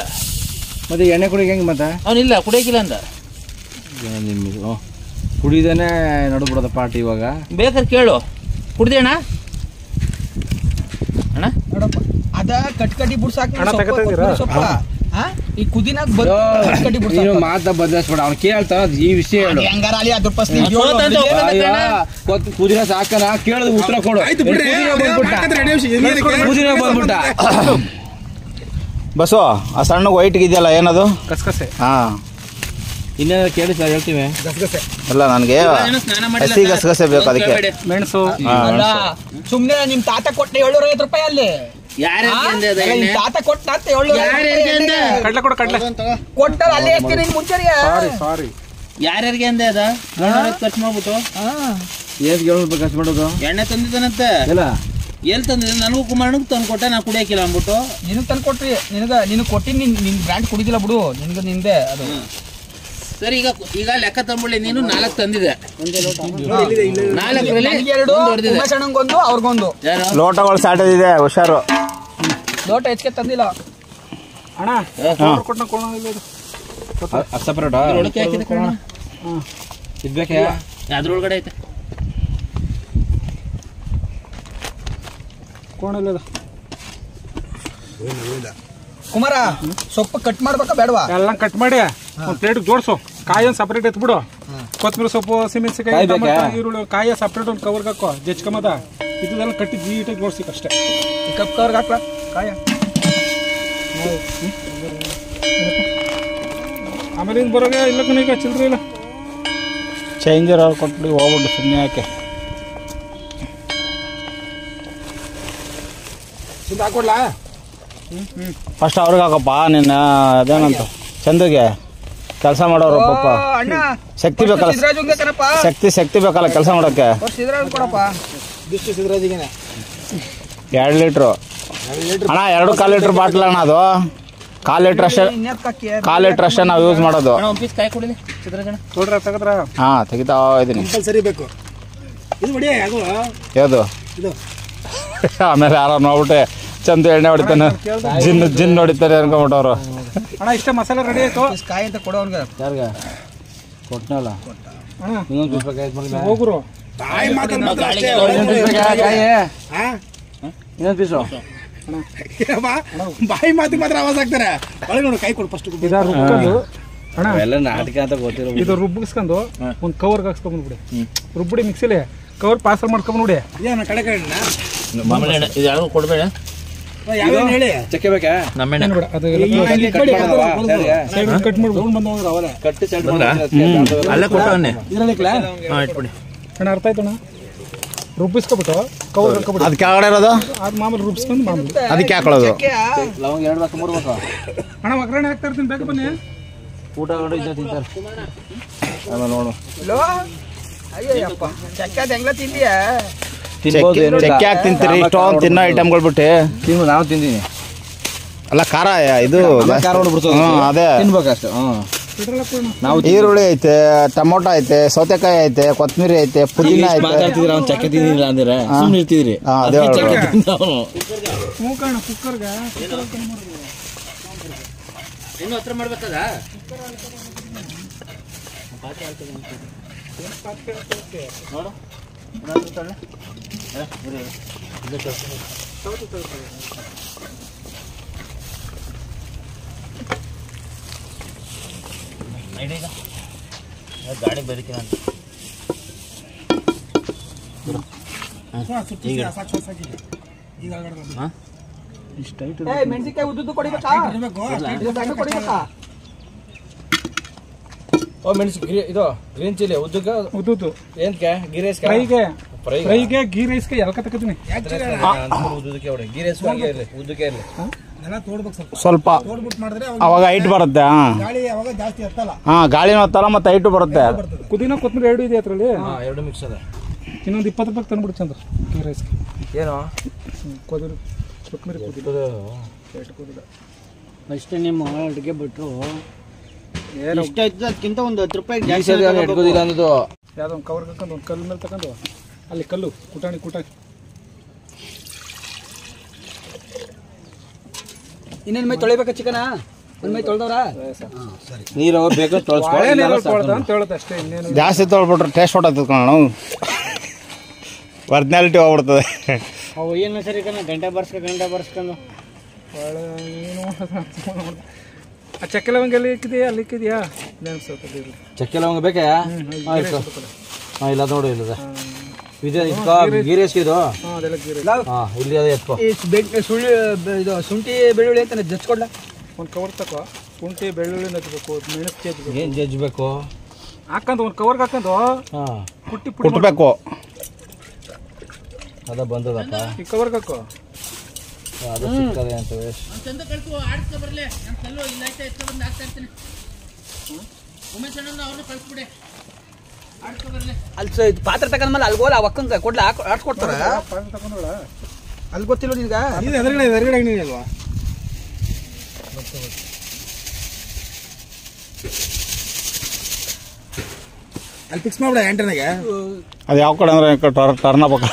ಮತ್ತೆ ಎಣ್ಣೆ ಕುಡಿಗೆ ಹೆಂಗೆ ಮತ್ತೆ ಅವನಿಲ್ಲ ಕುಡಿಯೋಕಿಲ್ಲ ಅಂದ. ನಿಮಗೆ ಕುಡಿದೇನೆ ನಡ್ಬಿಡೋದ ಪಾರ್ಟಿ ಇವಾಗ. ಬೇಕಾದ್ರೆ ಕೇಳು, ಕುಡ್ದೆ ಅಣ್ಣ ಅಣ್ಣ ನೋಡಪ್ಪ ಅದ ಕಟ್ಕಟ್ಟಿ ಬುಡ್ಸಾಕ ಅಣ್ಣ ಈ ಕುದಿನಾಗ ಕಟ್ಕಟ್ಟಿ ಬುಡ್ಸಾಕ ನೀನು ಮಾತ ಬದಲಾಯಿಸ್ಬೇಡ, ಅವ್ನು ಕೇಳ್ತಾನ ಈ ವಿಷಯ ಹೇಳು. ಹೆಂಗಾರ ಅಲ್ಲಿ ಅದ್ರ ಪಸ್ಲಿ ಕುದಿನ ಸಾಕನ ಕೇಳಿದ ಉತ್ತರ ಕೊಡು. ಕುದಿನ ಬಂದ್ಬಿಟ್ಟ ಬಸ್ಸು ಆ ಸಣ್ಣ ವೈಟ್ಗೆ ಇದೆಯಲ್ಲ ಏನದು? ಗಸಗಸೆ ಹಾಂ ಇನ್ನೇನು ಕೇಳಿ ಸರ್ ಹೇಳ್ತೀವಿ. ಗಸಗಸೆ ಅಲ್ಲ ನನಗೆ ಹಸಿ ಗಸಗಸೆ ಬೇಕು ಅದಕ್ಕೆ. ಮೆಣಸು ಅಲ್ಲ ಸುಮ್ನೆ ನಿಮ್ ತಾತ ಕೊಟ್ಟೆ 750 ರೂಪಾಯಿ ಅಲ್ಲಿ. ಯಾರ್ಯಾರಿಗೆ ನಿಮ್ ತಾತ ಕೊಟ್ಟ 750 ಕಡ್ಲೆ ಕೊಡು ಕಡ್ಲೆ ಕೊಟ್ಟಾರ ಅಲ್ಲಿ ಎತ್ತೀನಿ ಮುಂಚೆರಿಯ ಸಾರಿ ಯಾರ್ಯಾರಿಗೆ ಅಂದೆ ಅದ ಖರ್ಚು ಮಾಡ್ಬಿಟ್ಟು ಏನ್ 700 ರೂಪಾಯಿ ಖರ್ಚು ಮಾಡೋದು? ಎಣ್ಣೆ ತಂದಿದ್ದಾನಂತೆ. ಇಲ್ಲ ಎಲ್ಲಿ ತಂದಿದ್ದೆ? ನನಗೂ ಕುಮಾರನಿಗೂ ತಂದು ಕೊಟ್ಟೆ, ನಾ ಕುಡಿಯೋಕಿಲ್ಲ ಅಂದ್ಬಿಟ್ಟು. ನಿನಗ್ ತಂದು ಕೊಟ್ರಿ, ನಿನಗ್ ಕೊಟ್ಟಿನಿ, ನಿನ್ ಬ್ರ್ಯಾಂಡ್ ಕುಡಿದಿಲ್ಲ ಬಿಡು, ನಿಂದೆ ಅದು. ಸರಿ ಈಗ ಲೆಕ್ಕ ತಂಬಿಡಿ, ನೀನು 4 ತಂದಿದೆ. 4ರಲ್ಲಿ ನನಗೆ 2, ಉಮೇಶಣ್ಣಂಗೊಂದು ಅವ್ರಿಗೊಂದು. ಲೋಟಗಳು ಶಾರ್ಟೇಜ್ ಇದೆ, ಹುಷಾರು. ಲೋಟ ಹೆಚ್ಚಿಗೆ ತಂದಿಲ್ಲ ಅಣ್ಣ ಕೊಟ್ಟ ಸಪ್ರೇಟಾ ಒಳಕ್ಕೆ ಹಾಕಿದೆ ಕಣ. ಇದ್ಬೇಕೆ ಅದ್ರೊಳಗಡೆ ಐತೆ. ಕೋಣಲ್ಲ ಕುಮಾರ ಸೊಪ್ಪು ಕಟ್ ಮಾಡ್ಬೇಕಾ ಬೇಡವಾ? ಎಲ್ಲ ಕಟ್ ಮಾಡಿ ಒಂದು ಪ್ಲೇಟ್ ಜೋಡಿಸು. ಕಾಯಿ ಒಂದು ಸಪ್ರೇಟ್ ಎತ್ಬಿಡು, ಕೊತ್ತಂಬರಿ ಸೊಪ್ಪು, ಹಸಿಮೆಣಸಿನಕಾಯಿ, ಈರುಳ್ಳಿ, ಕಾಯಿ ಸಪ್ರೇಟ್ ಒಂದು ಕವರ್ಗೆ ಹಾಕೋ, ಜಜ್ಕಮದ ಇದೆಲ್ಲ ಕಟ್ಟಿ ನೀಟಾಗಿ ಜೋಡಿಸಿ ಅಷ್ಟೇ. ಈ ಕಪ್ ಕವರ್ಗೆ ಹಾಕ್ಲಾ ಕಾಯ? ಆಮೇಲೆ ಹಿಂಗೆ ಬರೋಗೆ ಇಲ್ಲ ಕಣೀಗ ಚಿಲ್ಲರೆ ಇಲ್ಲ. ಚೇಂಜರ್ ಅವ್ರು ಕೊಟ್ಬಿಡಿ ಹೋಗ್ಬಿಟ್ಟು ಸುಮ್ಮನೆ ಯಾಕೆ. ಚಿಂತೆ ಹಾಕೊಡ್ಲಾ? ಫಸ್ಟ್ ಅವ್ರಿಗೆ ಹಾಕಪ್ಪ. ನಿನ್ನ ಅದೇನಂತ ಚಂದಗೆ ಕೆಲಸ ಮಾಡೋರು ಪಾಪ. ಅಣ್ಣ ಶಕ್ತಿ ಬೇಕಲ್ಲ, ಸಿದ್ರಾಜುಂಗೆ ಕಣಪ್ಪ, ಶಕ್ತಿ ಬೇಕಲ್ಲ ಕೆಲಸ ಮಾಡೋಕ್ಕೆ. ಸಿದ್ರಾಜ್ ಕೊಡಪ್ಪ. ದಿಷ್ಟು ಸಿದ್ರಾಜಿಗೆನೆ 2 ಲೀಟ್ರು ಅಣ್ಣ, 2.25 ಲೀಟ್ರ್ ಬಾಟ್ಲ್ ಅಣ್ಣ ಅದು. 1/4 ಲೀಟ್ರ್ ಅಷ್ಟೇ, 1/4 ಲೀಟ್ರ್ ಅಷ್ಟೇ ನಾವು ಯೂಸ್ ಮಾಡೋದು. ಒಂದು ಪೀಸ್ ಕಾಯಿ ಕೊಡಿಲಿ ಚಿತ್ರಜನ. ನೋಡ್ರ ತೆಗದ್ರ ಹಾಂ ತೆಗಿತಾ ಇದ್ದೀನಿ. ಸರಿ ಬೇಕು ಇದು ಹೊಡಿ ಆಗೋ ಯಾವುದು ಇದು. ಆಮೇಲೆ ಯಾರೋ ನೋಡ್ಬಿಟ್ಟೆ ಚಂದ ಎಣ್ಣೆ ಹೊಡಿತಾನೆ, ಜಿನ್ ಹೊಡಿತಾರೆ ಅನ್ಕೊಂಬಿಟ್ಟವ್ರು. ಅಣ್ಣ ಇಷ್ಟೇ ಮಸಾಲೆ ರೆಡಿ ಆಯ್ತು. ಕಾಯಿ ಅಂತ ಕೊಡೋ ಅವ್ನಿಗೆ. ಯಾರ್ಗ ಕೊಟ್ಟನಲ್ಲ ಅಣ್ಣ ಇನ್ನೊಂದು ಪೀಸ್ ಹೋಗುರು ಗಾಳಿಗೆ ಇನ್ನೊಂದು ಪೀಸು ಬಾಯಿ ಮಾತಿ ಮಾತ್ರ ಆವಾಜ್ ಆಗ್ತಾರೆ. ಒಳಗೆ ನೋಡು ಕೈ ಕೊಡು ಫಸ್ಟ್. ಇದು ರುಬ್ಕೊಂಡು ಅಣ್ಣ ಎಲ್ಲ ನಾಟಕ ಅಂತ ಗೊತ್ತಿರೋ ಇದು ರುಬ್ಬಿಸ್ಕೊಂಡು ಒಂದು ಕವರ್ಗೆ ಹಾಕ್ಸ್ಕೊಂಡ್ಬಿಡಿ. ರುಬ್ಬಿಡಿ ಮಿಕ್ಸಿಲಿ ಕವರ್ ಪಾರ್ಸಲ್ ಮಾಡ್ಕೊಂಡ್ಬಿಡಿ. ಏನು ಕಡೆ ಕಡೆ ಮಾಮೂಲಿ ಎಣ್ಣೆ ಇದು ಯಾರಿಗೂ ಕೊಡಬೇಡ. ಯಾವ್ದು ಹೇಳಿ ಚಕ್ಕೆ ಬೇಕಾ? ನಮ್ಮ ಎಣ್ಣೆ ಬೇಡ ಅದು ಕಟ್ ಮಾಡಿ ಬಂದವ್ರು ಅವರೇ ಕಟ್ಟಿ ಸೈಡ್ ಅಲ್ಲೇ ಕೊಟ್ಟವನ್ನೇ ಇರಲಿಕ್ಲ. ಹಾಂ ಇಟ್ಬಿಡಿ ಅಣ್ಣ ಅರ್ಥ ಆಯ್ತು ಅಣ್ಣ. ರುಬ್ಬಿಸ್ಕೊಬಿಟ್ಟು ಕವರ್ ಹಾಕೊಬಿಟ್ಟು ಅದು ಕೆಳಗಡೆ ಇರೋದು ಅದು ಮಾಮೂಲಿ ರುಬ್ಬಿಸ್ಕೊಂಡು ಮಾಮೂಲಿ ಅದಕ್ಕೆ ಹಾಕೊಳ್ಳೋದು. ಲವಂಗ 2 ಬೇಕು 3 ಬೇಕು. ಅಣ್ಣ ಒಗ್ಗರಣೆ ಹಾಕ್ತಾ ಇರ್ತೀನಿ, ಬೇಗ ಬನ್ನಿ. ಊಟ ಇದ್ದ ತಿಂತಾರೆ ಆಮೇಲೆ ನೋಡು. ಅಯ್ಯಪ್ಪ ಚಕ್ಕೆ ಅದು ಹೆಂಗ್ಲ ತಿಂತೀಯ? ಚಕ್ಕೆ ಹಾಕಿ ತಿಂತೀರಿ ಇಷ್ಟೊಂದು ತಿನ್ನೋ ಐಟಮ್ಗಳು ಬಿಟ್ಟು. ನಾವು ತಿಂತೀನಿ. ಅಲ್ಲ ಖಾರ ಇದು ಖಾರ ಹೊಡ್ಬಿಡ್ತದೆ. ಅದೇ ತಿನ್ಬೇಕಷ್ಟು. ನಾವು ಈರುಳ್ಳಿ ಐತೆ, ಟೊಮೊಟೊ ಐತೆ, ಸೌತೆಕಾಯಿ ಐತೆ, ಕೊತ್ತಂಬರಿ ಐತೆ, ಪುದೀನ ಐತೆ. ಮಾತಾಡ್ತಿದ್ರ ಅವ್ನು ಚಕ್ಕೆ ತಿಂದಿಲ್ಲ ಅಂದ್ರೆ ಸುಮ್ಮನೆ ಇರ್ತಿದ್ರಿ. ಅದೇ ಚಕ್ಕೆ ತಿಂದ ಅವನು. ಮೂಕಣ್ಣ ಕುಕ್ಕರ್ಗೆ ಇನ್ನೂ ಹತ್ರ ಮಾಡ್ಬೇಕದ. ನೋಡು ಗಾಡಿ ಬರೀಕಿನ ಅಂತ ಈಗ ಮೆಣಸಿನ್ಕಾಯಿ ಉದ್ದುದ್ದು ಕೊಡಿಬೇಕಾ ಇದು ಸಣ್ಣ ಕೊಡಿಬೇಕಾ ಓ ಮೆಣಸು ಇದು ಗ್ರೀನ್ ಚಿಲ್ಲಿ ಉದ್ದುದ್ದು ಏನಕ್ಕೆ ಗೀ ರೈಸ್ ಫ್ರೈಗೆ ಗೀ ರೈಸ್ಗೆ ಎಲ್ಲ ತಗೋತೀನಿ ಉದ್ದಕ್ಕೆ ಹೊಡೆ ಗೀ ರೈಸ್ ಉದ್ದಕ್ಕೆ ಇರಲಿ ಸ್ವಲ್ಪ ಅವಾಗ ಹೈಟ್ ಬರುತ್ತೆ. ಹಾಂ ಗಾಳಿನೂ ಹತ್ತಲ್ಲ ಮತ್ತು ಹೈಟು ಬರುತ್ತೆ. ಪುದೀನ ಕೊತ್ತಂಬರಿ 2 ಇದೆ ಅದರಲ್ಲಿ. ಎರಡು ಮಿಕ್ಸ್ ಅದ. ಇನ್ನೊಂದು 20 ರೂಪಾಯಿ ತಂದ್ಬಿಡು ಚಂದ್ರ ಗೀ ರೈಸ್ಗೆ. ಏನು ಕೊತ್ತಂಬರಿ ಅಷ್ಟೇ ನಿಮ್ಮ ಅಡುಗೆ ಬಿಟ್ರು ಎಷ್ಟು ಆಯ್ತು ಅದಕ್ಕಿಂತ ಒಂದು 10 ರೂಪಾಯಿ ಜಾಸ್ತಿ ಇಟ್ಕೋದಿಲ್ಲ ಅನ್ನೋದು. ಯಾವುದೋ ಒಂದು ಕವರ್ ಹಾಕೊಂಡು ಒಂದು ಕಲ್ಲು ಮೇಲೆ ತಗೊಂಡು ಅಲ್ಲಿ ಕಲ್ಲು ಕುಟಾಣಿ ಇನ್ನೇನು ಮೈ ತೊಳಿಬೇಕಾ ಚಿಕನ ಒಂದು ಮೈ ತೊಳೆದವ್ರ ನೀರು ಬೇಕು ಅಂತ ಹೇಳುತ್ತೆ ಅಷ್ಟೇ. ಇನ್ನೇನು ಜಾಸ್ತಿ ತೊಳ್ಬಿಟ್ರೆ ಟೇಸ್ಟ್ ಹೊಟ್ಟದ ನಾವು ಒರಿಜಿನಾಲಿಟಿ ಹೋಗ್ಬಿಡ್ತದೆ. ಅವು ಏನು ಸರಿ ಗಂಟೆ ಬರ್ಸ್ಕೊಂಡು ಏನು ಆ ಚಕ್ಕೆ ಲವಂಗ ಎಲ್ಲಿ ಇಕ್ಕಿದೆಯಾ ಅಲ್ಲಿ ಇಕ್ಕಿದೆಯಾ ಚಕ್ಕೆ ಲವಂಗ ಬೇಕೇ? ಇಲ್ಲ ನೋಡು ಇಲ್ಲದ ಗೀ ರೈಸ್ ಇದು. ಇಲ್ಲಿ ಅದೇ ಎತ್ಕೋ. ಇದು ಶುಂಠಿ ಬೆಳ್ಳುಳ್ಳಿ ಅಂತ ಜಚ್ಕೊಡ್ಲ ಒಂದು ಕವರ್ ತಗೋ. ಶುಂಠಿ ಬೆಳ್ಳುಳ್ಳಿ ನಚ್ಬೇಕು, ಮೆಣಸು ಜಜ್ಬೇಕು. ಏನು ಜಜ್ಬೇಕು? ಹಾಕೊಂಡು ಒಂದು ಕವರ್ಗೆ ಹಾಕೊಂಡು ಹಾಂ ಕುಟ್ಬೇಕು. ಅದ ಬಂದದಪ್ಪ ಈ ಕವರ್ಗೆ ಹಾಕೋ. ಅದು ಸಿಗ್ತದೆ ಅಂತ ಅಲ್ಲಿ ಪಾತ್ರೆ ತಗೊಂಡ್ಮೇಲೆ ಅಲ್ಗೋಲ್ಲ ಅವಕ್ಕಂತ ಕೊಡ್ಲ ಆಡ್ಸ್ಕೊಡ್ತಾರ ಅಲ್ಲಿ ಗೊತ್ತಿಲ್ಲ ನಿನ್ಗ ಎದುರುಗಡೆ ಅಲ್ವಾ? ಅಲ್ಲಿ ಫಿಕ್ಸ್ ಮಾಡ್ಬಿಡ ಆಂಟನಾಗೆ. ಅದು ಯಾವ ಕಡೆ ಅಂದ್ರೆ ಟರ್ನ್ ಆಗ್ಬೇಕು.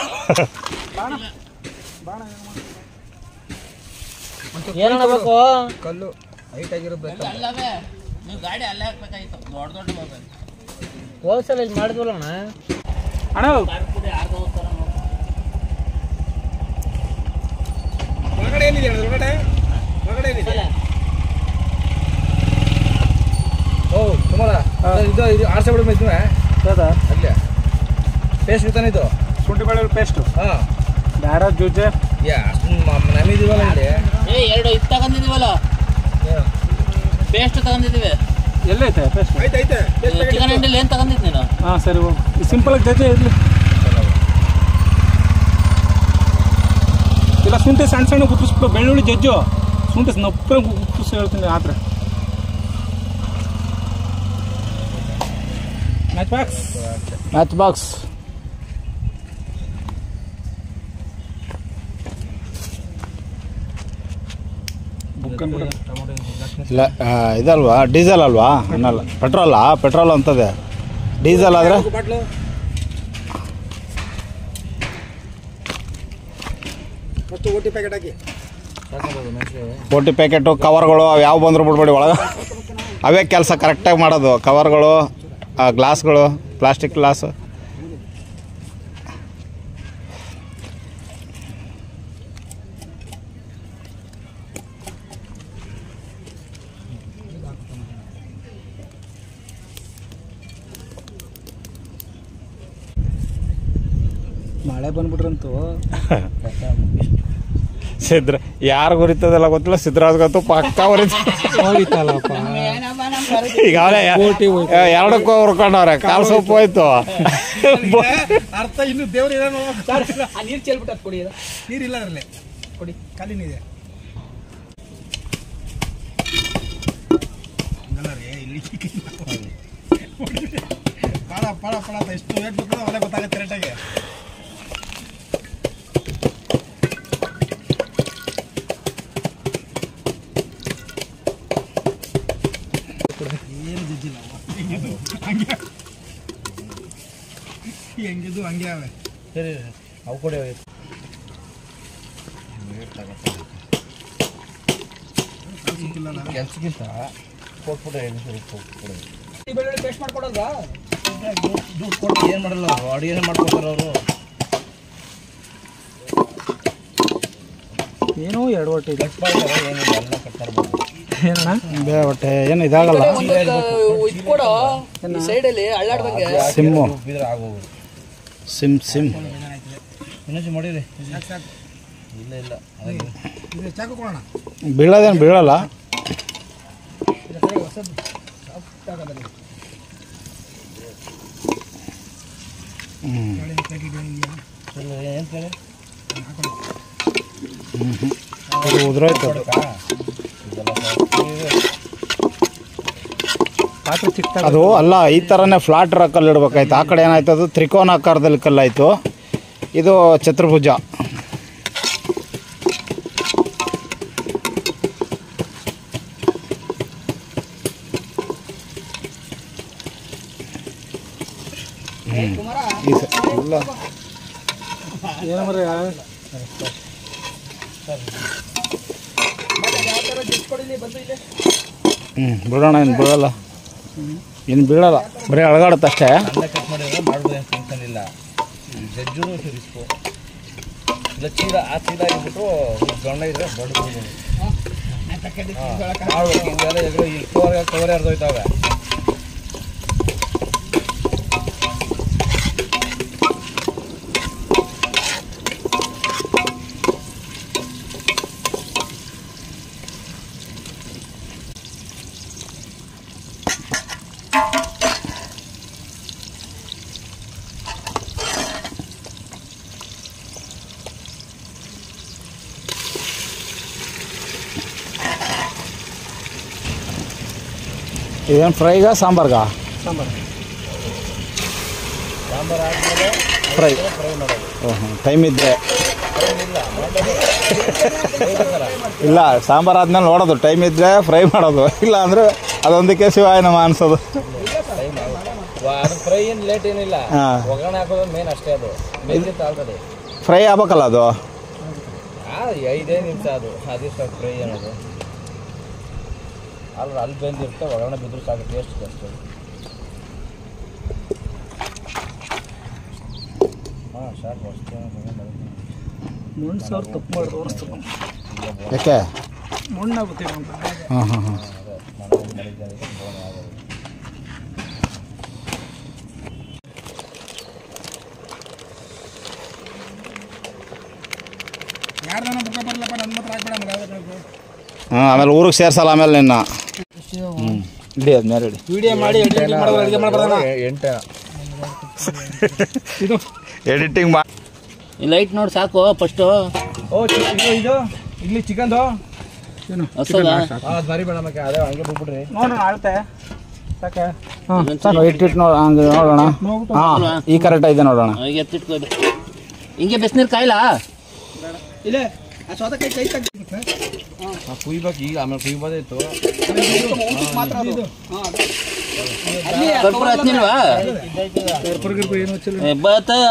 ಏನಬೇಕು ಕಲ್ಲು ಹೈಟ್ ಆಗಿರ್ಬೇಕು. ನೀವು ಗಾಡಿ ಅಲ್ಲೇ ಹಾಕ್ಬೇಕಾಗಿತ್ತು. ದೊಡ್ಡ ಹೋಲ್ಸೇಲ್ ಇಲ್ಲಿ ಮಾಡಿದ್ವಲ್ಲ ಅಣ್ಣ. ಒಳಗಡೆ ಏನಿದೆ? ಒಳಗಡೆ ಏನಿದೆ? ಓ ಸುಮಾರ ಇದು ಆರ್ಸೆ ಬಿಡ ಇದ್ವಿ ಅಲ್ಲೇ ಪೇಸ್ಟ್ ಇರ್ತಾನೆ ಇದು ಶುಂಠಿ ಬೆಳ್ಳುಳ್ಳಿ ಪೇಸ್ಟು. ಹಾಂ ಬ್ಯಾರ ಜ್ಯೂಜೆ ಅಷ್ಟು ನಮಿದೀವಲ್ಲ ಇಲ್ಲಿ. ಇದು ತಗೊಂಡಿದೀವಲ್ಲ, ಪೇಸ್ಟ್ ತಗೊಂಡಿದ್ದೀವಿ. ಎಲ್ಲೈತೆ ಪೇಸ್ಟ್? ಐತೆ ಚಿಕನ್ ಅಂಗಡಿಯಲ್ಲಿ ಏನು ತಗೊಂಡಿದ್ದು ನೀನು? ಹಾಂ ಸರಿ ಹೋಗಿ ಸಿಂಪಲ್ ಆಗಿ ಜಜ್ಜೆ ಇರಲಿ. ಇಲ್ಲ ಶುಂಠಿ ಸಣ್ಣ ಸಣ್ಣ ಉಪ್ಪಿಸ್ಬಿಟ್ಟು ಬೆಳ್ಳುಳ್ಳಿ ಜಜ್ಜು ಶುಂಠಿ ನಪ್ಪೆ ಉಪ್ಪಿಸಿ ಹೇಳ್ತೀನಿ ಆದ್ರೆ. ಮ್ಯಾಚ್ ಬಾಕ್ಸ್ ಇಲ್ಲ ಇದಲ್ವಾ ಡೀಸೆಲ್ ಅಲ್ವಾ? ಅನ್ನಲ್ಲ ಪೆಟ್ರೋಲ್ ಅಂತದೆ. ಡೀಸೆಲ್ ಆದರೆ ಓಟಿ ಪ್ಯಾಕೆಟ್ ಹಾಕಿ ಓಟಿ ಪ್ಯಾಕೆಟು ಕವರ್ಗಳು ಅವು ಯಾವ ಬಂದರೂ ಬಿಡ್ಬೇಡಿ ಒಳಗೆ. ಅವೇ ಕೆಲಸ ಕರೆಕ್ಟಾಗಿ ಮಾಡೋದು. ಕವರ್ಗಳು, ಗ್ಲಾಸ್ಗಳು, ಪ್ಲಾಸ್ಟಿಕ್ ಗ್ಲಾಸ್. ಮಳೆ ಬಂದ್ಬಿಟ್ರಂತೂ ಸಿದ್ರ ಯಾರು ಗುರಿತದಲ್ಲ ಗೊತ್ತಿಲ್ಲ. ಸಿದ್ರಾಜ್ಗಂತೂ ಪಕ್ಕ ಹೋಗಿತ್ತಲ್ಲಪ್ಪ. ಈಗಾಗಲೇ 2 ಹುರ್ಕೊಂಡವ್ರೆ. ಕಾಲು ಸೊಪ್ಪು ಹೋಯ್ತು. ಅರ್ಥ ಇನ್ನು ದೇವ್ರು ನೀರು ಚೆಲ್ಬಿಟ್ಟು ಕೊಡಿ. ನೀರಿಲ್ಲ ಅದರಲ್ಲೇ ಕೊಡಿ, ಖಾಲಿ ನೀರಿದೆ. ಪಳ ಎಷ್ಟು ರೇಟ್ ಬೇಕು ಅವೆಲ್ಲ ಗೊತ್ತಾಗುತ್ತೆ ರೇಟಾಗೆ. ಏನು ಜಜ್ಜಿಲ್ಲ ಹೆಂಗಿದ್ದು ಹಂಗೆ ಅವೆ. ಸರಿ ಅವು ಕೊಡಿ. ಕೆಲಸಕ್ಕಿಂತ ಕೊಟ್ಬಿಟ್ಟು ಬೆಳ್ಳುಳ್ಳಿ ಪೇಸ್ಟ್ ಮಾಡ್ಕೊಡೋದಾ? ದುಡ್ಡು ಕೊಟ್ಟು ಏನು ಮಾಡಲ್ಲ ಅವರು, ಅಡುಗೆನೇ ಮಾಡ್ಕೊಡ್ತಾರೆ ಅವರು. ಏನೋ 2 ಹೊಟ್ಟೆ ಕಟ್ ಮಾಡ್ತಾರೆ, ಏನಿಲ್ಲ ಎಲ್ಲ ಕಟ್ ಮಾಡ್ಬೋದು. ಬೇ ಹೊಟ್ಟೆ ಏನು ಇದಾಗಲ್ಲ. ಇದ್ಕೊಡೋ ಸೈಡಲ್ಲಿ ಅಳ್ಳಾಡ್ದಂಗೆ. ಸಿಮ್ಮು ಬಿದ್ರೆ ಆಗೋದು. ಸಿಮ್ ಇನ್ನೊಂದು ಮಾಡಿರಿ. ಇದು ಚಾಕು ಕೊಡೋಣ. ಬೀಳೋದೇನು ಬೀಳಲ್ಲ. ಉದುರೋಯ್ತು ಅದು ಅಲ್ಲ. ಈ ಥರನೇ ಫ್ಲಾಟ್ ಕಲ್ಲು ಇಡ್ಬೇಕಾಯ್ತು. ಆ ಕಡೆ ಏನಾಯ್ತು, ಅದು ತ್ರಿಕೋನ ಆಕಾರದಲ್ಲಿ ಕಲ್ಲಾಯಿತು. ಇದು ಚತುರ್ಭುಜ. ಬಿಡೋಣ. ಇನ್ನು ಬೀಳಲ್ಲ, ಇನ್ನು ಬೀಳಲ್ಲ, ಬರೀ ಅಳಗಾಡುತ್ತೆ ಅಷ್ಟೇ. ಕಟ್ ಮಾಡಿದ್ರೆ ಮಾಡ್ಬೋದು ಏನು ಟೆನ್ಷನ್ ಇಲ್ಲ. ಜಜ್ಜು ರಿಸ್ಕು ಇಲ್ಲ. ಚೀಲ ಆ ಚೀಲ ಆಗಿಬಿಟ್ಟು ದೊಣ್ಣ ಇದ್ರೆ ಬಡ್ಬೋದು ಮಾಡ್ಬೇಕು. ಹಿಂಗೆಲ್ಲ ಎದುರು ಈ ಕವರ್ ಹರಿದೋಯ್ತಾವೆ. ಇದೇನು ಫ್ರೈಗಾ ಸಾಂಬಾರ್ಗಾ? ಸಾಂಬಾರು ಆದಮೇಲೆ ಫ್ರೈ ಮಾಡೋದು. ಟೈಮ್ ಇದ್ದರೆ ಇಲ್ಲ, ಸಾಂಬಾರು ಆದ್ಮೇಲೆ ನೋಡೋದು. ಟೈಮ್ ಇದ್ದರೆ ಫ್ರೈ ಮಾಡೋದು, ಇಲ್ಲ ಅಂದರೆ ಅದೊಂದಕ್ಕೆ ಶಿವಾಯ ನಮ ಅನ್ಸೋದು. ಅದು ಫ್ರೈ ಏನು ಲೇಟ್ ಏನಿಲ್ಲ. ಹಾಂ, ಒಗ್ಗರಣೆ ಹಾಕೋದು ಮೇನ್ ಅಷ್ಟೇ. ಅದು ಬೆಂದಿತ್ತು ಆಲ್ರೆಡಿ. ಫ್ರೈ ಆಗ್ಬೇಕಲ್ಲ ಅದು. 5 ನಿಮಿಷ ಅದು ಅದಿಷ್ಟು ಫ್ರೈ ಅನ್ನೋದು. ಅಲ್ಲಿ ಬೆಂದಿರುತ್ತೆ, ಒಗ್ಗರಣೆ ಬಿದ್ದರೂ ಸಾಕು, ಟೇಸ್ಟ್ ಅಷ್ಟೇ. ಹಾಂ ಸಾಕು ಅಷ್ಟೇ. ಮಣ್ಣು ಸಾವಿರ ತಪ್ಪು ಮಾಡಿದ್ರು ಅನಿಸ್ತದೆ. ಯಾಕೆ? ಮಣ್ಣಾಗುತ್ತೆ. ಹಾಂ ಹಾಂ ಹಾಂ. ಯಾರ್ದಾನ ಬುಕ್ಕ ಬರ್ಲಪ್ಪ, ನನ್ನ ಮಾತ್ರ ಹಾಕ್ಬೇಡ ನಮ್ಗೆ. ಹಾಂ, ಆಮೇಲೆ ಊರಿಗೆ ಸೇರ್ಸಲ್ಲ. ಆಮೇಲೆ ನಿನ್ನ ಇಡಿ ಆದ್ಮೇಲೆ ಇಡಿ. ವಿಡಿಯೋ ಮಾಡಿ ಎಡಿಟಿಂಗ್ ಮಾಡೋದು, ಅಡುಗೆ ಮಾಡ್ಬಾರ್ದಣ್ಣ. ಇದು ಎಡಿಟಿಂಗ್ ಮಾಡಿ. ಲೈಟ್ ನೋಡಿ ಸಾಕು ಫಸ್ಟು. ಇದು ಇಲ್ಲಿ ಚಿಕನ್ದು ಏನು ಹಸದ ಅದು ಮರಿ ಬೇಡ ಮಕ್ಕೆ. ಅದೇ ಹಂಗೆ ಬಿಟ್ಬಿಡ್ರಿ. ನೋಡೋಣ ಅಳತೆ ಸಾಕೆ. ಹಾಂ ಸಾಕು, ಇಟ್ಟಿಟ್ಟು ಹಂಗೆ ನೋಡೋಣ. ಹಾಂ, ಈ ಕರೆಕ್ಟ್ ಇದೆ ನೋಡೋಣ. ಈಗ ಎತ್ತಿಟ್ಕೋದು. ಹಿಂಗೆ ಬಿಸಿನೀರು ಕಾಯಿಲ್ಲ. ಇಲ್ಲೇ ಆ ಸೌತೆಕಾಯಿ ಕೈ ತಗ್ಗಿ ಕುಯ್ಬೇಕು ಈಗ. ಆಮೇಲೆ ಕುಯ್ಬೋದಿತ್ತು ಮಾತ್ರ ಅದು. ಕರ್ಪೂರ ಹಚ್ಚಿಲ್ವಾ? ಕರ್ಪೂರ ಏನು ಹಚ್ಚಿಲ್ಲ.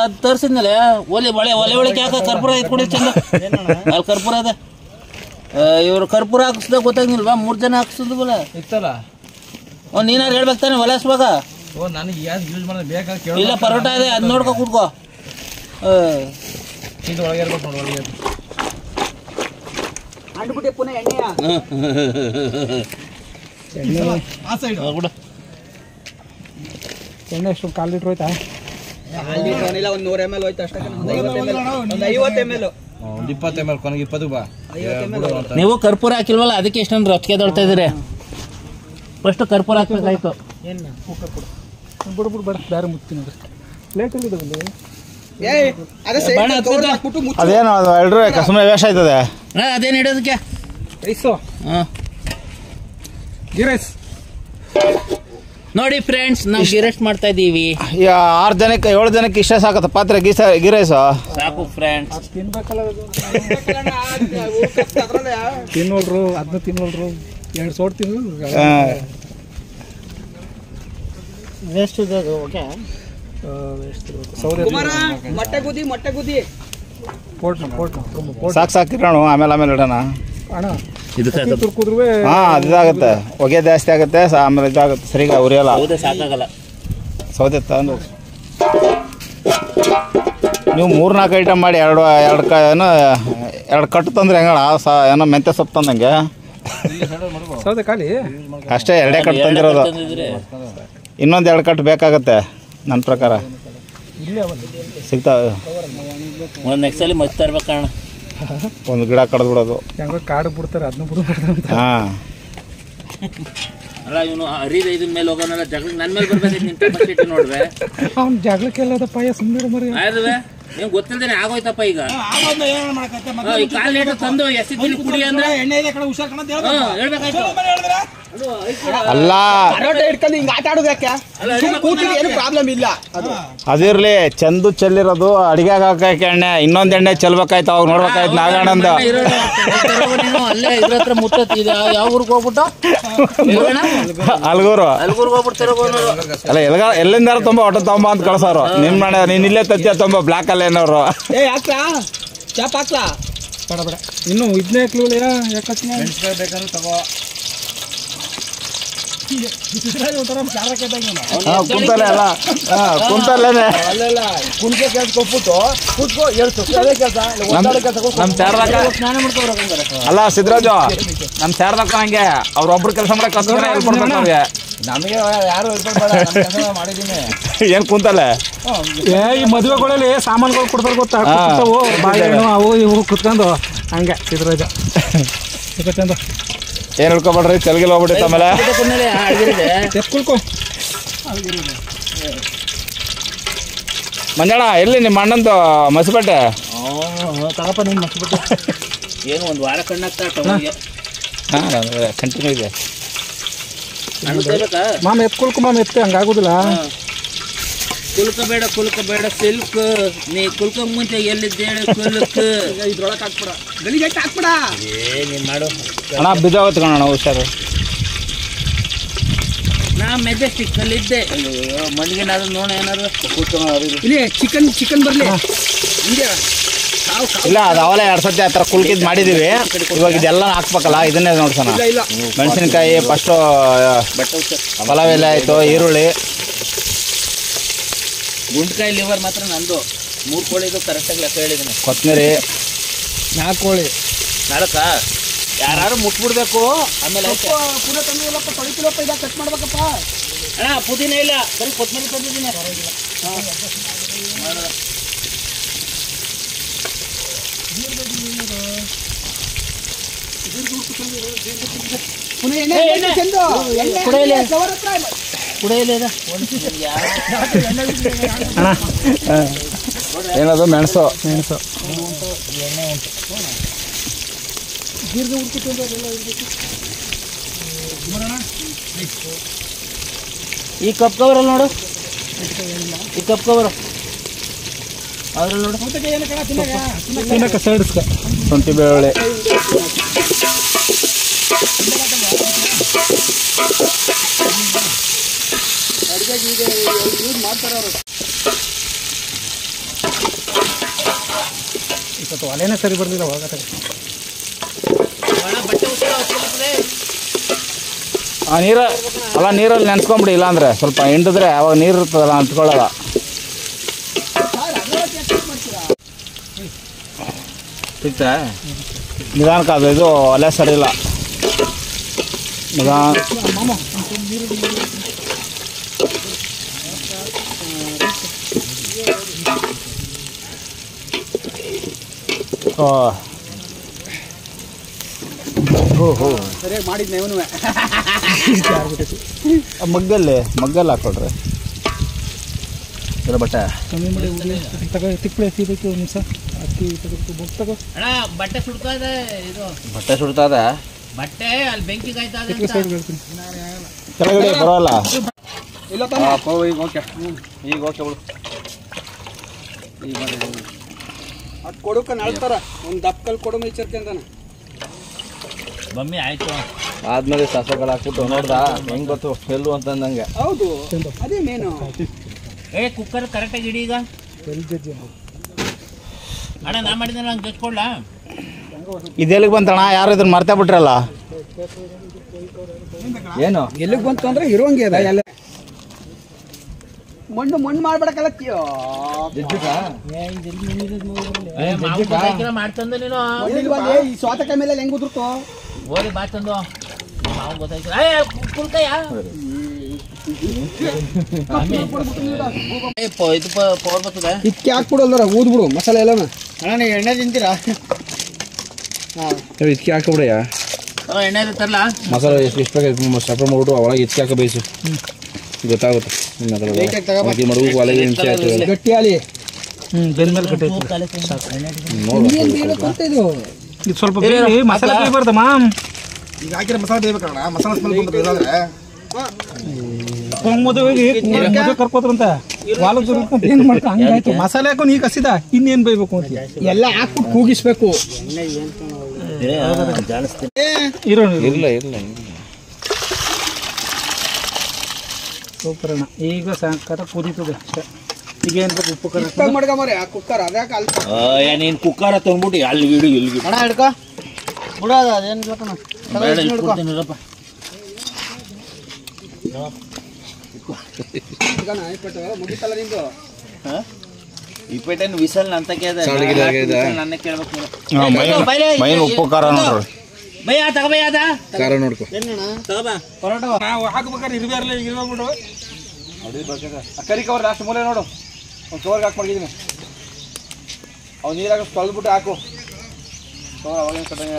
ಅದು ತರಿಸಿದ್ನಲ್ಲ ಒಲೆ ಒಳಗೆ ಯಾಕೆ ಕರ್ಪೂರ ಎತ್ಕೊಡಿ ಚಂದ. ಅಲ್ಲಿ ಕರ್ಪೂರ ಅದ. ಇವ್ರು ಕರ್ಪೂರ ಹಾಕಿಸ್ದಾಗ ಗೊತ್ತಾಗಿಲ್ವಾ? 3 ಜನ ಹಾಕಿಸಿದ್ವಲ್ಲ ಇತ್ತಲ್ಲ. ನೀನಾರು ಹೇಳ್ಬೇಕು ತಾನೆ, ಒಲೆ ಹಚ್ಬೇಕಾ? ಓ ನನಗೆ ಯಾವ್ದು ಯೂಸ್ ಮಾಡೋದು ಬೇಕಾದ್ರೆ ಕೇಳೋ. ಇಲ್ಲ ಪರೋಟ ಇದೆ, ಅದು ನೋಡ್ಕೊ ಕೂತ್ಕೋ. ಇದು ಒಳಗೆ ಇರ್ಬೇಕು ನೋಡಿ. ಒಳಗೆ ಅಂಡ್ಬಿಟ್ಟೆ ಪುನಃ ಎಣ್ಣೆಯ ಆ ಸೈಡ್ ಬಿಡು. ಎಣ್ಣೆ ಎಷ್ಟು 1/4 ಲೀಟ್ರ್ ಹೋಯ್ತಾ? ಇಲ್ಲ, ಒಂದು 100 ml ಹೋಯ್ತು ಅಷ್ಟೇ. ಒಂದು 50 ml. ಒಂದು 20 ml ಕೊನೆಗೆ 20 ಬಾ. ನೀವು ಕರ್ಪೂರ ಹಾಕಿಲ್ವಲ್ಲ, ಅದಕ್ಕೆ ಎಷ್ಟೊಂದು ರೊಚ್ಚಿಗೆ ದೊಡ್ತಾ ಇದ್ದೀರಿ. ಫಸ್ಟ್ ಕರ್ಪೂರ ಹಾಕ್ಬೇಕಾಯ್ತು. ಬಿಡು ಬೇಡ, ಬೇರೆ ಮುತ್ತಿ ನೋಡ್ರಿ. ಪ್ಲೇಟಲ್ಲಿ ಇದೆ ಒಂದು. ಅದೇನು ಅದು ಎಲ್ರು ಸುಮ್ಮನೆ ವೇಷ ಆಯ್ತದೆ. ಅದೇನು ಇಡೋದಕ್ಕೆ ರೈಸು. ಹಾಂ, ಗೀ ರೈಸ್ ನೋಡಿ ಫ್ರೆಂಡ್ಸ್, ನಾವು ಗೀ ರೈಸ್ ಮಾಡ್ತಾ ಇದ್ದೀವಿ. 6 ಜನಕ್ಕೆ 7 ಜನಕ್ಕೆ ಇಷ್ಟೇ ಸಾಕತ್ತ ಪಾತ್ರೆ ಗೀ ರೈಸು ಸಾಕು ಫ್ರೆಂಡ್ಸ್. ತಿನ್ಬೇಕಲ್ಲ, ತಿನ್ನೋಳ್ರು ಅದನ್ನ ತಿನ್ನೋಳ್ರು 2 ಸೋಟ್ ತಿನ್ನು. ವೇಸ್ಟ್ ಇದೆ ಅದು. ಓಕೆ, ಸೌದೆ ಮೊಟ್ಟೆ ಗುದಿ ಪೋಟ್ನ ಸಾಕು ಇರೋಣ. ಆಮೇಲೆ ಇಡೋಣ. ಅಣ್ಣ ಇದಕ್ಕೆ ತುರ್ಕುದ್ರು ಹಾಂ, ಅದಾಗುತ್ತೆ. ಹೊಗೆ ಜಾಸ್ತಿ ಆಗುತ್ತೆ. ಆಮೇಲೆ ಇದಾಗುತ್ತೆ, ಸರಿಗ ಉರಿಯಲ್ಲ. ಹೌದಾ, ಸಾಕಾಗಲ್ಲ. ಸೌದೆ ತಂದು ನೀವು 3-4 ಐಟಮ್ ಮಾಡಿ ಎರಡು ಕಟ್ಟು ತಂದ್ರೆ ಹೆಂಗಣ? ಏನೋ ಮೆಂತ್ಯ ಸೊಪ್ಪು ತಂದಂಗೆ ಸೌದೆ ಖಾಲಿ ಅಷ್ಟೇ. 2 ಕಟ್ಟು ತಂದಿರೋದು. ಇನ್ನೊಂದು 2 ಕಟ್ಟು ಬೇಕಾಗತ್ತೆ ನನ್ನ ಪ್ರಕಾರ. ಸಿಗ್ತಾವೆ. ಒಂದು ನೆಕ್ಸ್ಟ್ ಸಲ ಮಸ್ತ್ ತರ್ಬೇಕಣ್ಣ. ಒಂದು ಗಿಡ ಕಡ್ದು ಬಿಡೋದು. ಹೆಂಗೋ ಕಾಡು ಬಿಡ್ತಾರೆ ಅದನ್ನ ಬಿಡ್ತಾರೆ. ಹಾಂ ಅಲ್ಲ ಇವನು ಹರಿದ ಇದ್ರ ಮೇಲೆ ಹೋಗೋನಲ್ಲ ಜಗಳ ನನ್ನ ಮೇಲೆ ಬರ್ಬೇಕು ನಿನ್ ಕೆಪಾಸಿಟಿ ನೋಡ್ರೆ ಅವ್ನು ಜಗಳಕ್ಕೆಲ್ಲದಪ್ಪ ಸುಮ್ಮನೆ ಮರಿ ಆಯ್ತವೆ ನೀವು ಗೊತ್ತಿಲ್ದೇನೆ ಆಗೋಯ್ತಪ್ಪ ಈಗ ಈ ಕಾಲ್ ಲೀಟರ್ ತಂದು ಎಸಿದಿನ ಕುಡಿ ಅಂದ್ರೆ ಎಣ್ಣೆ ಇದೆ ಕಡೆ ಹುಷಾರ್ ಕಣ ಹೇಳ್ಬೇಕಾಯ್ತು ಅಲ್ಲ ಇಟ್ಕೊಂಡು ಹಿಂಗ್ ಆಟ ಆಡೋದು ಯಾಕೆ ಕೂತಿಗೆ ಏನು ಪ್ರಾಬ್ಲಮ್ ಇಲ್ಲ. ಅದಿರ್ಲಿ ಚಂದು ಚೆಲ್ಲಿರೋದು ಅಡಿಗೆ ಹಾಕಕ್ಕೆ ಎಣ್ಣೆ ಇನ್ನೊಂದು ಎಣ್ಣೆ ಚೆಲ್ಬೇಕಾಯ್ತು ಅವಾಗ ನೋಡ್ಬೇಕಾಯ್ತು ನಾಗಣ್ಣಂದ. ಅಲ್ಲೇ ಇದ್ರ ಹತ್ರ ಮುಟ್ಟತ್ತಿದ ಯಾವ ಊರಿಗೆ ಹೋಗ್ಬಿಟ್ಟು ಅಲ್ಗೂರು ಅಲ್ಗೂರ್ಗೆ ಹೋಗ್ಬಿಡ್ತಾರ ಅಲ್ಲ ಎಲ್ಲಿಂದಾರ ತುಂಬ ಹೊಟ್ಟೆ ತೊಂಬ ಅಂತ ಕಳ್ಸೋರು. ನಿಮ್ಮ ನೀನ್ ಇಲ್ಲೇ ತತ್ಯ ತುಂಬ ಬ್ಲಾಕ್ ಅಲ್ಲ ಏನವ್ರು. ಹಾಕ್ಲಾ ಚಾಪ್ ಹಾಕ್ಲಾ ಬೇಡ ಬೇಡ ಇನ್ನು ಇದನ್ನೇ ಹಾಕ್ಲಿಲ್ಲ ಯಾಕೆ ಬೇಕಾದ್ರೂ ತಗೋ. ಕುಂತಲ್ಲೇ ಅಲ್ಲ ಕುಂತಲ್ಲೇನೆ ಅಲ್ಲೆಲ್ಲ ಕುಣ್ಕೆ ಕೆಲಸ ಕೊಟ್ಬಿಟ್ಟು ಕೂತ್ಕೋ ಹೇಳ್ತು ಅದೇ ಕೆಲಸ ನಮ್ ಶಾರದಕ್ಕ ಅಲ್ಲ ಸಿದ್ದರಾಜು ನಮ್ ಶಾರದಕ್ಕ ಹಂಗೆ ಅವ್ರೊಬ್ರು ಕೆಲಸ ಮಾಡಕ್ ಹೇಳ್ಕೊಡ್ಬೇಕು ಅವ್ರಿಗೆ. ನಮಗೆ ಯಾರು ಮಾಡಿದೀನಿ ಏನ್ ಕುಂತಲ್ಲೇ ಈ ಮದುವೆಗಳಲ್ಲಿ ಸಾಮಾನುಗಳು ಕೊಡ್ತಾರೆ ಗೊತ್ತಾ ಕೂತಾವು ಬಾಳೆಹಣ್ಣು ಅವು ಇವು ಕುತ್ಕೊಂಡು ಹಂಗೆ ಸಿದ್ದರಾಜ ಚಂದ ಏನ್ ಹೇಳ್ಕೊಬೇಡ್ರಿ ತೆಲಗಿಲ್ ಹೋಗ್ಬಿಟ್ಟಿತ್ತು ಆಮೇಲೆ ಎತ್ಕೊಳ್ಕೊ ಮಂಜಣ್ಣ ಎಲ್ಲಿ ನಿಮ್ಮ ಅಣ್ಣಂದು ಮಸಿಬಟ್ಟೆ ತಗಪ್ಪ ನೀನು ಮಸ್ಬಿಟ್ಟು ಏನು ಒಂದು ವಾರ ಕಣ್ಣಾಗ್ತಾ ಕಂಟಿನ್ಯೂ ಇದೆ. ಬೇಕಾ ಮಾಮ ಎತ್ಕೊಳ್ಕೊ ಮಾಮ ಎತ್ತೆ ಹಂಗಾಗೋದಿಲ್ಲ. ಕುಲ್ಕಬೇಡ ಸಿಲ್ಕ್ ನೀ ಕುಲ್ಕ ಮುಂಚೆ ಎಲ್ಲಿದ್ದೆ ಕುಲ್ಕ್ ಇದ್ರೊಳಗೆ ಹಾಕ್ಬಿಡ ಗಲೀಜ್ ಹಾಕ್ಬಿಡ ನೀನ್ ಮಾಡು ಅಣ್ಣ ಬಿದ್ದೋಗುತ್ತೆ ಕಣಣ್ಣ ಹುಷಾರು. ನಾ ಮೆಜೆಸ್ಟಿಕ್ ಅಲ್ಲಿ ಇದ್ದೆ ಮಣ್ಣಿಗೆ ನೋಡ ಏನಾದ್ರು ಇಲ್ಲಿ ಚಿಕನ್ ಬರ್ಲಿ ಹಿಂಗೆ ಇಲ್ಲ ಅದು ಅವಲೇ 2 ಸತಿ ಆ ಥರ ಕುಲ್ಕಿದ್ ಮಾಡಿದೀವಿ. ಇವಾಗ ಇದೆಲ್ಲ ಹಾಕ್ಬೇಕಲ್ಲ ಇದನ್ನೇ ನೋಡ್ಸೋಣ. ಮೆಣಸಿನ್ಕಾಯಿ ಫಸ್ಟು ಪಲಾವ್ ಎಲೆ ಆಯಿತು, ಈರುಳ್ಳಿ, ಗುಂಡ್ಕಾಯಿ ಲಿವರ್ ಮಾತ್ರ ನಂದು 3 ಕೋಳಿದು ಕರೆಕ್ಟಾಗಿ ಲೆಕ್ಕ ಹೇಳಿದ್ದೀನಿ. ಕೊತ್ತಂಬರಿ 4 ಕೋಳಿ 4 ಯಾರು ಮುಟ್ಬಿಡ್ಬೇಕು. ಆಮೇಲೆ ಪುನಃ ತಂದಿಲ್ಲಪ್ಪ ತೊಳಿತಿಲ್ಲಪ್ಪ ಇದಾಗ ಕಟ್ ಮಾಡ್ಬೇಕಪ್ಪ. ಅಣ್ಣ ಪುದೀನ ಇಲ್ಲ ಬರೀ ಕೊತ್ತಂಬರಿ ತಂದಿದ್ದೀನಿ. ಪುನಃ ಎಣ್ಣೆ ಚೆಂದು ಕುಡಿಯಲಿ ಫ್ಲವರ್ ಹತ್ರ ಕುಡಿಯಲಿ ಏನದು ಮೆಣಸು ಈ ಕಪ್ ಕವರಲ್ಲಿ ನೋಡು, ಈ ಕಪ್ ಕವರ್ ಅದ್ರಲ್ಲಿ ನೋಡು. ತಿನ್ನಕ ಸೈಡ್ಸ್ಕ ಶುಂಠಿ ಬೆಳ್ಳುಳ್ಳಿ ಇವತ್ತು ಒಲೆನೇ ಸರಿ ಬರಲಿಲ್ಲ ಒಳಗ ಆ ನೀರಲ್ಲಿ ನೆನ್ಸ್ಕೊಂಬಿಡಿ. ಇಲ್ಲಾಂದ್ರೆ ಸ್ವಲ್ಪ ಹಿಂಡಿದ್ರೆ ಅವಾಗ ನೀರು ಇರ್ತದಲ್ಲ ಅಂತ್ಕೊಳ್ಳಲ್ಲ. ನಿಧಾನಕ್ಕೆ ಅದು ಇದು ಒಲೆ ಸರಿ ಇಲ್ಲ. ನಿಧಾನ ಸರಿಯಾಗಿ ಮಾಡಿದ್ನೆ ಇವನು ಮಗ್ಗಲ್ಲಿ ಹಾಕೊಳ್ರಿ ಬಟ್ಟೆ ಕಮ್ಮಿ ಮಾಡಿ ತಗೋ ತಿಪ್ಪಳೆ ಸೀದಕ್ಕೆ ಒಂದು ನಿಮಿಷ ಅಕ್ಕಿ ತಗೋ ತಗೋ. ಅಣ್ಣ ಬಟ್ಟೆ ಸುಡ್ತಾ ಇದೆ, ಇದು ಬಟ್ಟೆ ಸುಡ್ತದ ಬಟ್ಟೆ ಅಲ್ಲಿ ಬೆಂಕಿ ಕಾಯ್ತಾ ಇದೆ. ಸೈಡ್ ಹೇಳ್ತೀನಿ ಕೆಳಗಡೆ ಬರೋಲ್ಲ. ಇಲ್ಲ ತಾನೆ ಈಗ ಓಕೆ ಬಿಡು. ಅದು ಕೊಡುಕ ನಳ್ತಾರ ಒಂದು ದಪ್ಪಕಲ್ ಕೊಡು ಮೈಚರ್ಕೆ ಅಂತಾನೆ. ಬಮ್ಮಿ ಆಯ್ತು ಆದ್ಮೇಲೆ ಸಾಸಗಳು ಹಾಕ್ಬಿಟ್ಟು ನೋಡ್ದ ಹೆಂಗ್ ಗೊತ್ತು ಎಲ್ಲು ಅಂತಂದಂಗೆ. ಹೌದು ಅದೇ ಮೇನು. ಕುಕ್ಕರ್ ಕರೆಕ್ಟಾಗಿ ಇಡಿ ಈಗ. ಅಣ್ಣ ನಾ ಮಾಡಿದ್ರೆ ನಂಗೆ ಜಜ್ಕೊಡ್ಲಾ? ಇದೆಲ್ಲಿಗೆ ಬಂತಣ್ಣ? ಯಾರು ಇದನ್ನ ಮರ್ತೇ ಬಿಟ್ರಲ್ಲ. ಏನು ಎಲ್ಲಿಗೆ ಬಂತು ಅಂದ್ರೆ ಇರುವಂಗೆ ಅದ ಎಲ್ಲ ಮಣ್ಣು ಮಾಡ್ಬೇಡಕ್ಕಲ್ಲ. ಮಾಡ್ತಂದ ನೀನು ಈ ಸ್ವಾತಕ ಮೇಲೆ ಹೆಂಗ್ ಉದುರ್ತು ಓದಿ ಬಾ ತಂದು ನಾವು ಗೊತ್ತಾಯ್ತು. ಕುಲ್ಕಯ್ಯ ಇದು ಪವರ್ ಬರ್ತದೆ. ಇದಕ್ಕೆ ಹಾಕ್ಬಿಡಲ್ದಾರ ಊದ್ಬಿಡು ಮಸಾಲೆ ಎಲ್ಲ. ಅಣ್ಣ ನೀವು ಎಣ್ಣೆ ತಿಂತೀರಾ? ಇದಕ್ಕೆ ಹಾಕೊಬಿಡಯ್ಯ ಎಣ್ಣೆ ತರಲ್ಲ ಮಸಾಲೆ ಎಷ್ಟು ಬೇಕು ಸಪ್ರೇಟ್ ಮಾಡ್ಬಿಟ್ಟು ಒಳಗೆ ಇದಕ್ಕೆ ಹಾಕೋ ಬೇಯಿಸು ಗೊತ್ತಾಗುತ್ತೆ ಮಡುಗು ಒಳಗೆ ಹಿಂಸೆ ಆಗ್ತದೆ ಗಟ್ಟಿ ಆಲಿ ಬೆಂದ್ಮೇಲೆ ಕಟ್ಟೈತಿ ಇದು ಸ್ವಲ್ಪ ಮಸಾಲೆ ಬೇಯಬಾರ್ದಮ್ಮ ಈಗ ಹಾಕಿರೋ ಮಸಾಲೆ ಬೇಯ್ಬೇಕಣ್ಣ ಮಸಾಲೆ ಸ್ಮೆಲ್ ಬಂದ್ರೆ ಇಲ್ಲಾಂದ್ರೆ ಮದುವೆಗೆ ಕರ್ಕೋದ್ರಂತ ವಾಲಕ್ಕೆ ಏನ್ ಮಾಡ್ತಾ ಹಂಗಾಯ್ತು ಮಸಾಲೆ ಹಾಕೊಂಡು ಈಗ ಹಸಿದ ಇನ್ನೇನ್ ಬೇಯ್ಬೇಕು ಅಂತ ಎಲ್ಲ ಹಾಕ್ಬಿಟ್ಟು ಕೂಗಿಸ್ಬೇಕು ಇರೋ ಇಲ್ಲ ಇಲ್ಲ ಸೂಪರ್ ಅಣ್ಣ ಈಗ ಸಾಯಂಕಾಲ ಕುದೀತದೆ ಅಷ್ಟೇ ಈಗ ಏನ್ ಬೇಕು ಉಪ್ಪು ಖಾರ ಮಾಡ್ಕೊಂಬರಿ ಆ ಕುಕ್ಕರ್ ಅದ್ಯಾಕೆ ಅಲ್ಲಿ ನೀನು ಕುಕ್ಕರ ತೊಗೊಂಡ್ಬಿಟ್ಟು ಅಲ್ಲಿ ಗಿಡು ಇಲ್ಲಿ ಅಣ್ಣ ಹಿಡ್ಕೊ ಬಿಡೋದ ಅದೇನು ಬೇಕಣ್ಣ ಕೊಡ್ತೀನಿರಪ್ಪ ಮುಗಿತಲ್ಲ ನಿಂದು ಇಪ್ಪತ್ತೇನು ವಿಸಲ್ ಅಂತಕ್ಕೆ ನನ್ನ ಕೇಳ್ಬೇಕು ಮೈನ್ ಉಪ್ಪು ಖಾರ ನೋಡ್ರಿ ಭಯ ತಗೋಬಯ್ಯಾದ ಖಾರ ನೋಡ್ಕೊ ತಗೋಬಾ ಪರೋಟ ನಾವು ಹಾಕ್ಬೇಕಾದ್ರೆ ಇರ್ಬೇರ್ಲಿ ಇರ್ಬೇಕ್ಬಿಡು ಕರಿ ಕವರ್ ಲಾಸ್ಟ್ ಮೂಲೆ ನೋಡು ಒಂದು ಕವರ್ಗೆ ಹಾಕಿ ಮಡಗಿದ್ದೀನಿ ಅವ್ನು ನೀರಾಗ ತೊಳೆದ್ಬಿಟ್ಟು ಹಾಕು ಕವರ್ ಅವಾಗಿನ ಕಟ್ಟಂಗೆ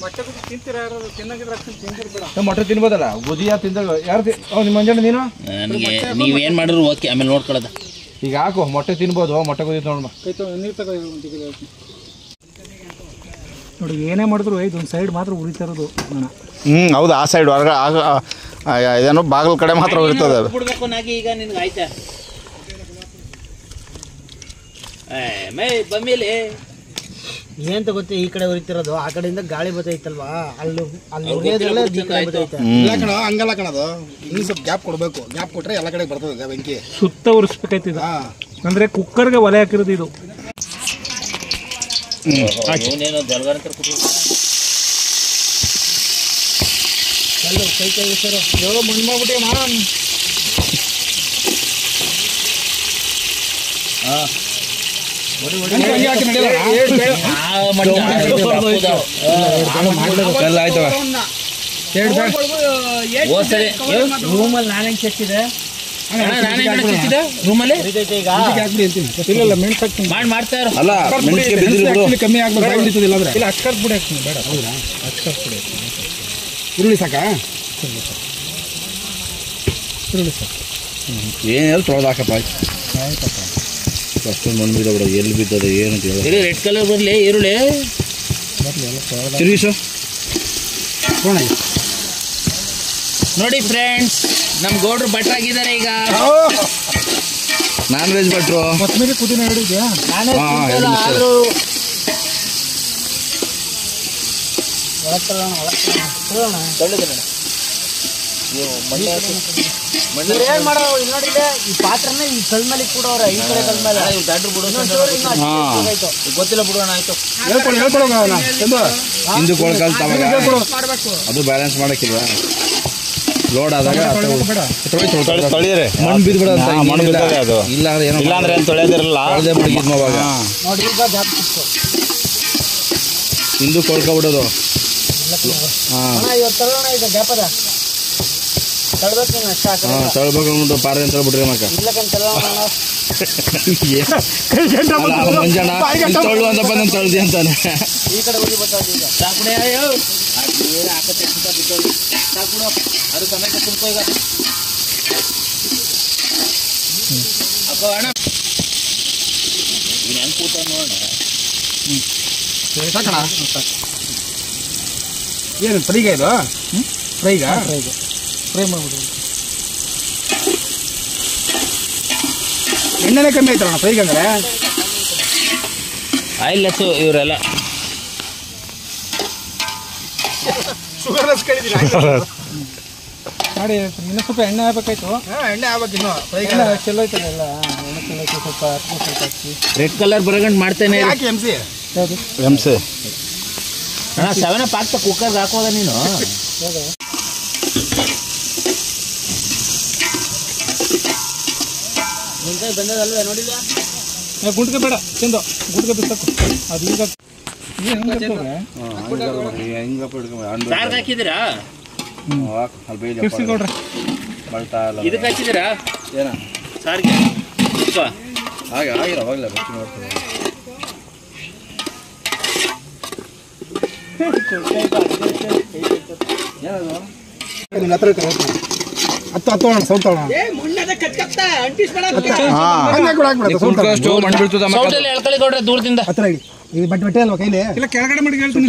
ಮೊಟ್ಟೆ ತಿಂತೀರಾ ಯಾರು ತಿನ್ನಾಗಿದ್ರೆ ತಿಂತಿರ್ಬೇಡ ಮೊಟ್ಟೆ ತಿನ್ಬೋದಲ್ಲ ಬುದಿಯ ತಿಂದ ಯಾರು ನಿಮ್ಮ ಮಂಜಣ್ಣ ನೀನು ನನಗೆ ನೀವೇನು ಮಾಡಿದ್ರು ಓಕೆ ಆಮೇಲೆ ನೋಡ್ಕೊಳ್ಳೋದ ಈಗ ಹಾಕು ಮೊಟ್ಟೆ ತಿನ್ಬೋದು ಮೊಟ್ಟೆ ಕುದೀತು ನೋಡ್ಬಾ ಕೈ ನೀರು ತಗೋ ನೋಡಿ ಏನೇ ಮಾಡಿದ್ರು ಇದೊಂದು ಸೈಡ್ ಮಾತ್ರ ಉರಿತಾ ಇರೋದು ಅಣ್ಣ ಹೌದು ಆ ಸೈಡ್ ಹೊರಗೆ ಇದೇನೋ ಬಾಗಿಲು ಕಡೆ ಮಾತ್ರ ಇರ್ತದೆ ಅದು ಬಿಡ್ಬೇಕು ನಾಗಿ ಈಗ ನಿನ್ಗೆ ಆಯ್ತಾ ಮೈ ಬಮ್ಮಿಲಿ ಏನ್ ಗೊತ್ತಾ ಈ ಕಡೆ ಉರಿತಿರೋದು ಆ ಕಡೆಯಿಂದ ಗಾಳಿ ಬರ್ತೈತಲ್ವಾ ಅಲ್ಲಿ ಉರಿಯೋದ್ರಲ್ಲ ಇಲ್ಲ ಕಣ ಹಂಗಲ್ಲ ಕಣದು ಇನ್ನು ಸ್ವಲ್ಪ ಗ್ಯಾಪ್ ಕೊಡ್ಬೇಕು ಗ್ಯಾಪ್ ಕೊಟ್ರೆ ಎಲ್ಲ ಕಡೆ ಬರ್ತದೆ ಬೆಂಕಿ ಸುತ್ತ ಉರಿಸ್ಬೇಕಾಯ್ತು ಇದು ಅಂದ್ರೆ ಕುಕ್ಕರ್ಗೆ ಒಲೆ ಹಾಕಿರೋದು ಇದು ಇವನೇನೋ ಜಲ್ಗಾರ ಕೈ ಕೈ ಸರ್ ಮಣ್ಣು ಮಾಡ್ಬಿಟ್ಟೆ ಮಾಮ್ ಆಯ್ತವ ರೂಮಲ್ಲಿ ನಾನೇ ಚಚ್ಚಿದೆ ರೂಮಲ್ಲಿ ಇಲ್ಲ ಮೆಣಸು ಹಾಕ್ತೀನಿ ಮಾಡ್ತಾ ಅಲ್ಲ ಮೆಣಸಿಗೆ ಬಿದ್ದಿಲ್ಲ ಬಿಡು ಕಮ್ಮಿ ಆಗ್ಬೇಕು ಇಲ್ಲ ಅಕ್ಕರ್ ಪುಡಿ ಹಾಕ್ತೀನಿ ಬೇಡ ಹೌದಾ ಅಕ್ಕರ್ ಪುಡಿ ಈರುಳ್ಳಿ ಸಾಕಾ ಈರುಳ್ಳಿ ಸಾಕು ಏನೆಲ್ಲ ತೊಳೆದು ಹಾಕಪ್ಪ ಅಷ್ಟೊಂದು ಮಣ್ಣು ಬಿದ್ದ ಬಿಡೋದು ಎಲ್ಲಿ ಬಿದ್ದದೆ ಏನು ಅಂತ ಹೇಳಿ ರೆಡ್ ಕಲರ್ ಬರಲಿ ಈರುಳ್ಳಿ ತಿರುಗಿಸು ನೋಡಿ ಫ್ರೆಂಡ್ಸ್ ನಮ್ಮ ಗೌಡ್ರು ಭಟ್ರಾಗಿದ್ದಾರೆ ಈಗ ನಾನ್ ವೆಜ್ ಭಟ್ರು ಕೊತ್ತಂಬರಿ ಪುದೀನ ಹೇಳಿದ್ಯಾ ಏನ್ ಮಾಡೋ ಇಲ್ಲಿ ನೋಡಿದೆ ಈ ಪಾತ್ರನ ಈ ಕಲ್ ಮೇಲೆ ಕೂಡವ್ರ ಈ ಕಡೆ ಕಲ್ ಮೇಲೆ ದಾಡ್ರು ಬಿಡೋ ಗೊತ್ತಿಲ್ಲ ಬಿಡೋಣ ಆಯ್ತು ಹಿಂದೂ ಕೊಳ್ಕಲ್ ತವಾಗ ಅದು ಬ್ಯಾಲೆನ್ಸ್ ಮಾಡಕ್ಕಿಲ್ವಾ ಲೋಡ್ ಆದಾಗ ತೊಳಿದ್ರೆ ಮಣ್ಣು ಬಿದ್ದು ಬಿಡ ಮಣ್ಣು ಬಿದ್ದದೆ ಅದು ಇಲ್ಲ ಏನೋ ಇಲ್ಲಾಂದ್ರೆ ಏನು ತೊಳೆಯೋದಿರಲ್ಲ ತೊಳೆದೇ ಬಿಡಿದ್ಮ ಅವಾಗ ನೋಡಿ ಈಗ ಗ್ಯಾಪ್ ಸಿಕ್ತು ಹಿಂದೂ ಕೊಳ್ಕೊಬಿಡೋದು ಅಣ್ಣ ಇವತ್ತು ತಳ್ಳೋಣ ಈಗ ಗ್ಯಾಪ್ ಅದ ತಳ್ಬೇಕು ನೀನು ಅಷ್ಟೇ ಹಾಕ ತಳ್ಬೇಕು ಅಂದ್ಬಿಟ್ಟು ಪಾರದೆ ಅಂತ ಹೇಳ್ಬಿಟ್ರಿ ಮಕ್ಕ ಇಲ್ಲಕಂತ ತಳ್ಳೋಣ ಮಂಜಣ್ಣ ತೊಳ್ಳು ಅಂತಪ್ಪ ನಾನು ತಳ್ದಿ ಅಂತಾನೆ ಈ ಕಡೆ ಹೋಗಿ ಬರ್ತಾವೆ ಈಗ ಸಾಕುಡೆ ಹಾಕತ್ತೆ ಬಿಟ್ಟೋದು ಸಾಕುಡು ಅದು ಸಮೇತ ಕುಡ್ಕೋ ಈಗ ಅಕ್ಕ ಅಣ್ಣ ಈಗ ಹೆಂಗೆ ಕೂತ ನೋಡೋಣ ಸಾಕಣ ಏನು ಫ್ರೈಗ ಇದು ಫ್ರೈಗ ಫ್ರೈ ಮಾಡ್ಬಿಡು ಎಣ್ಣೆನೇ ಕಮ್ಮಿ ಆಯ್ತಣ್ಣ ಫ್ರೈಗೆ ಅಂದ್ರೆ ಆಯಿಲ್ ಲೆಸ್ಸು ಇವರೆಲ್ಲ ಶುಗರ್ಲೆಸ್ ಕಳಿದೀನಿ ಮಾಡಿ ಇನ್ನೂ ಸ್ವಲ್ಪ ಎಣ್ಣೆ ಹಾಕ್ಬೇಕಾಯ್ತು ಎಣ್ಣೆ ಆಗ್ಬೇಕು ಇನ್ನು ಫ್ರೈಗೆ ಚೆಲ್ಲೋ ಐತಲ್ಲ ಎಲ್ಲ ಎಣ್ಣೆ ಚೆಲ್ಲೋ ಐತೆ ಸ್ವಲ್ಪ ಹಾಕಿ ರೆಡ್ ಕಲರ್ ಬರಗಂಡು ಮಾಡ್ತೇನೆ ಯಾಕೆ ಎಮ್ ಸಿ ಯಾವುದು ಎಮ್ಸೆ ಅಣ್ಣ 7 ಅಪ್ ಆಗ್ತಾ ಕುಕ್ಕರ್ಗೆ ಹಾಕೋದ ನೀನು ನಿಂತಾಗ ಬಂದದಲ್ವೇ ನೋಡಿಲ್ಲ ಗುಂಟ್ಗೆ ಬೇಡ ಚೆಂದು ಗುಂಟ್ಗೆ ಬಿಸಾಕು ಅದು ಈಗ ಸಾರ್ಗೆ ಹಾಕಿದ್ದೀರಾ ಕಿರ್ಸಿ ಕೊಡ್ರಿ ಇದಕ್ಕೆ ಹಾಕಿದ್ದೀರಾ ಏನ ಸಾರಿಗೆ ಉಪ್ಪ ಹಾಗೆ ಆಗಿಲ್ಲ ಅವಾಗಲೇ ಬರ್ತೀನಿ ನೋಡ್ತೀನಿ ನಿನ್ನ ಹತ್ರ ಇರ್ತಾರೆ ಹತ್ತು ತೊಗೊಳ್ಳೋಣ ಸೌಟ್ ತೊಗೊಳ್ಳೋಣ ಸೌಟಲ್ಲಿ ಎಳ್ಕೊಳ್ಳಿ ಕೊಡ್ರಿ ದೂರದಿಂದ. ಹತ್ರ ಇಡಿ ಇದು ಬಟ್ಟೆ ಅಲ್ವಾ ಕೈಲಿ ಇಲ್ಲ ಕೆಳಗಡೆ ಮಾಡಿ ಹೇಳ್ತೀನಿ.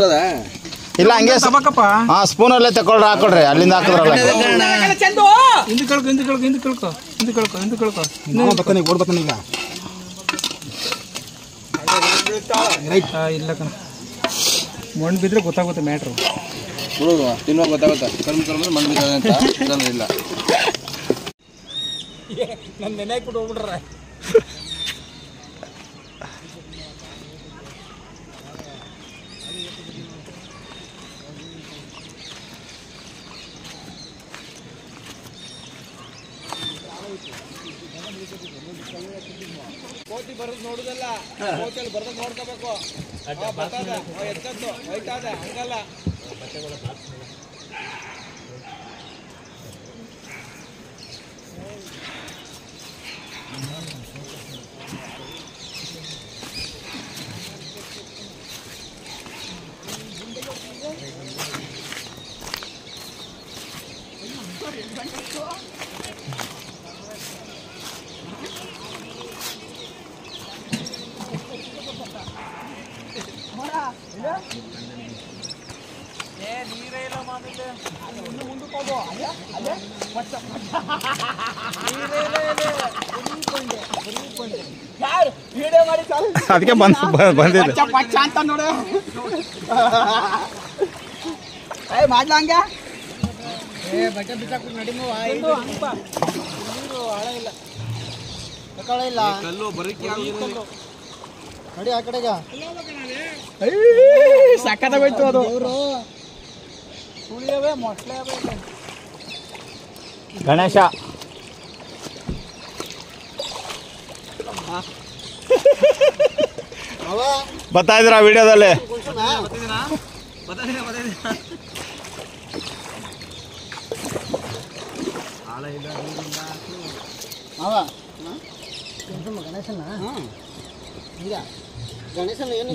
ಇಲ್ಲ ಹಂಗೆ ತಬಕಪ್ಪ ಹಾಂ ಸ್ಪೂನಲ್ಲೇ ತಗೊಳ್ರಿ ಹಾಕೊಡ್ರಿ ಅಲ್ಲಿಂದ ಹಾಕಿದ್ರಲ್ಲ. ಹಿಂದೆ ಕೇಳ್ಕೊ. ನಾವು ಬರ್ತಾನೆ ಓಡ್ ಬರ್ತಾನೆ ಈಗ ರೈಟ್ ಇಲ್ಲ ಕಣ ಮಣ್ಣು ಬಿದ್ರೆ ಗೊತ್ತಾಗುತ್ತೆ ಮ್ಯಾಟ್ರು. ತಿನ್ನುವಾಗ ಗೊತ್ತಾಗುತ್ತೆ ಕರ್ಮ ಮಣ್ಣು ಬಿದ್ದಾವೆ ಅಂತ ಇಲ್ಲ. ನನ್ನ ನೆನೆ ಹಾಕ್ಬಿಟ್ಟು ಹೋಗ್ಬಿಟ್ರೆ ಕೋತಿ ಬರೋದು ನೋಡುದಲ್ಲ, ಕೋತಿಯಲ್ಲಿ ಬರೋದು ನೋಡ್ಕೋಬೇಕು. ಎತ್ತದ್ದು ಹೋಯ್ತಾದ ಹಂಗಲ್ಲ. ಅದಕ್ಕೆ ಬಂದಿದೆ. ಮಾಡ್ಲಾ ಹಂಗೆ ಬಟ್ಟೆ ಬಿಸಾಕ್ಬಿಟ್ಟು ನಡಿಮು ಇಲ್ಲ ಕಲ್ಲು ಬರಕ್ಕೆ ನಡಿ ಆ ಕಡೆಗ. ಸಕ್ಕತ್ತಾಗೋಯ್ತು ಅದು. ಗಣೇಶ ಬರ್ತಾ ಇದ್ರ ವಿಡಿಯೋದಲ್ಲಿ.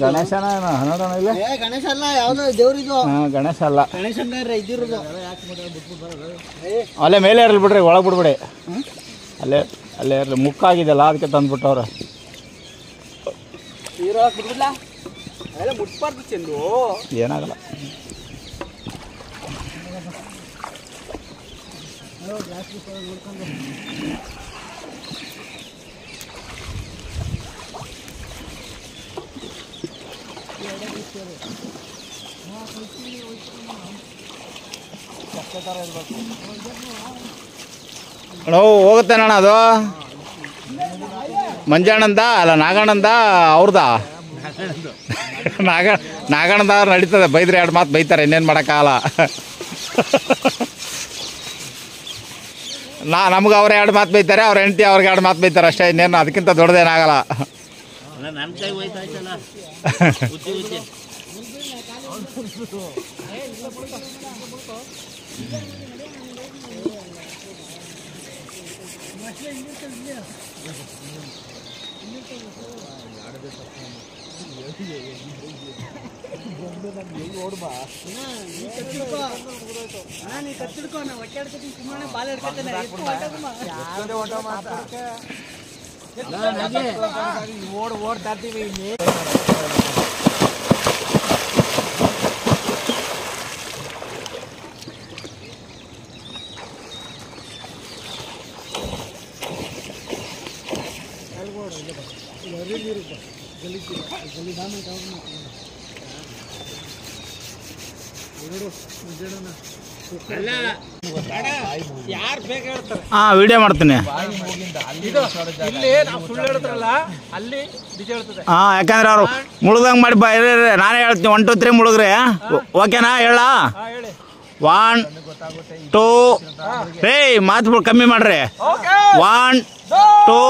ಗಣೇಶನ ಹನ್ನಡ ಇಲ್ಲ ಗಣೇಶ ಅಲ್ಲ ಯಾವ್ದು ದೇವ್ರಿದು. ಗಣೇಶ ಅಲ್ಲ ಗಣೇಶನ ಇದ್ದಿರೋದು. ಅಲ್ಲೇ ಮೇಲೆ ಇರಲಿ ಬಿಡ್ರಿ, ಒಳಗೆ ಬಿಡ್ಬಿಡಿ. ಅಲ್ಲೇ ಇರಲಿ, ಮುಕ್ಕಾಗಿದೆಯಲ್ಲ ಅದಕ್ಕೆ ತಂದ್ಬಿಟ್ಟವ್ರೆ. ಮುಟ್ಬಾರ್ದು ಚೆಂದು. ಏನಾಗಲ್ಲ. ಹೋಗುತ್ತೆ ಅಣ್ಣ ಅದು ಮಂಜಣ್ಣಂದ ಅಲ್ಲ ನಾಗಣ್ಣಂದ ಅವ್ರದ ನಾಗಣ್ಣದ ನಡೀತದೆ. ಬೈದ್ರೆ ಎರಡು ಮಾತು ಬೈತಾರೆ, ಇನ್ನೇನು ಮಾಡೋಕ್ಕಾಗಲ್ಲ. ನಮ್ಗೆ ಅವ್ರು ಎರಡು ಮಾತು ಬೈತಾರೆ, ಅವ್ರ ಹೆಂಡತಿ ಅವ್ರಿಗೆ ಎರಡು ಮಾತು ಬೈತಾರೆ ಅಷ್ಟೇ, ಇನ್ನೇನು ಅದಕ್ಕಿಂತ ದೊಡ್ಡದೇನಾಗಲ್ಲ. ನನ್ನ ಕೈ ಹೋಯ್ತಾಯ್ತಲ್ಲ ಉಜ್ಜಿ ಓಡ್ತಾ ಇರ್ತೀವಿ. ಯಾರು ಬೇಗ ಹೇಳ್ತಾರೆ. ಹಾಂ ವಿಡಿಯೋ ಮಾಡ್ತೀನಿ. ಇಲ್ಲಿ ನಾವು ಸುಳ್ಳು ಹೇಳ್ತಾರಲ್ಲ ಅಲ್ಲಿ ನಿಜ ಹೇಳ್ತದೆ. ಹಾಂ ಯಾಕಂದ್ರೆ ಅವ್ರು ಮುಳುಗಂಗೆ ಮಾಡಿ ನಾನೇ ಹೇಳ್ತೀನಿ 1 2 3 ಮುಳುಗ್ರಿ. ಓಕೆನಾ ಹೇಳ? 1 2 ರೇ ಮಾತು ಕಮ್ಮಿ ಮಾಡ್ರಿ. 1 2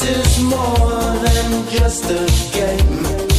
is more than just a game.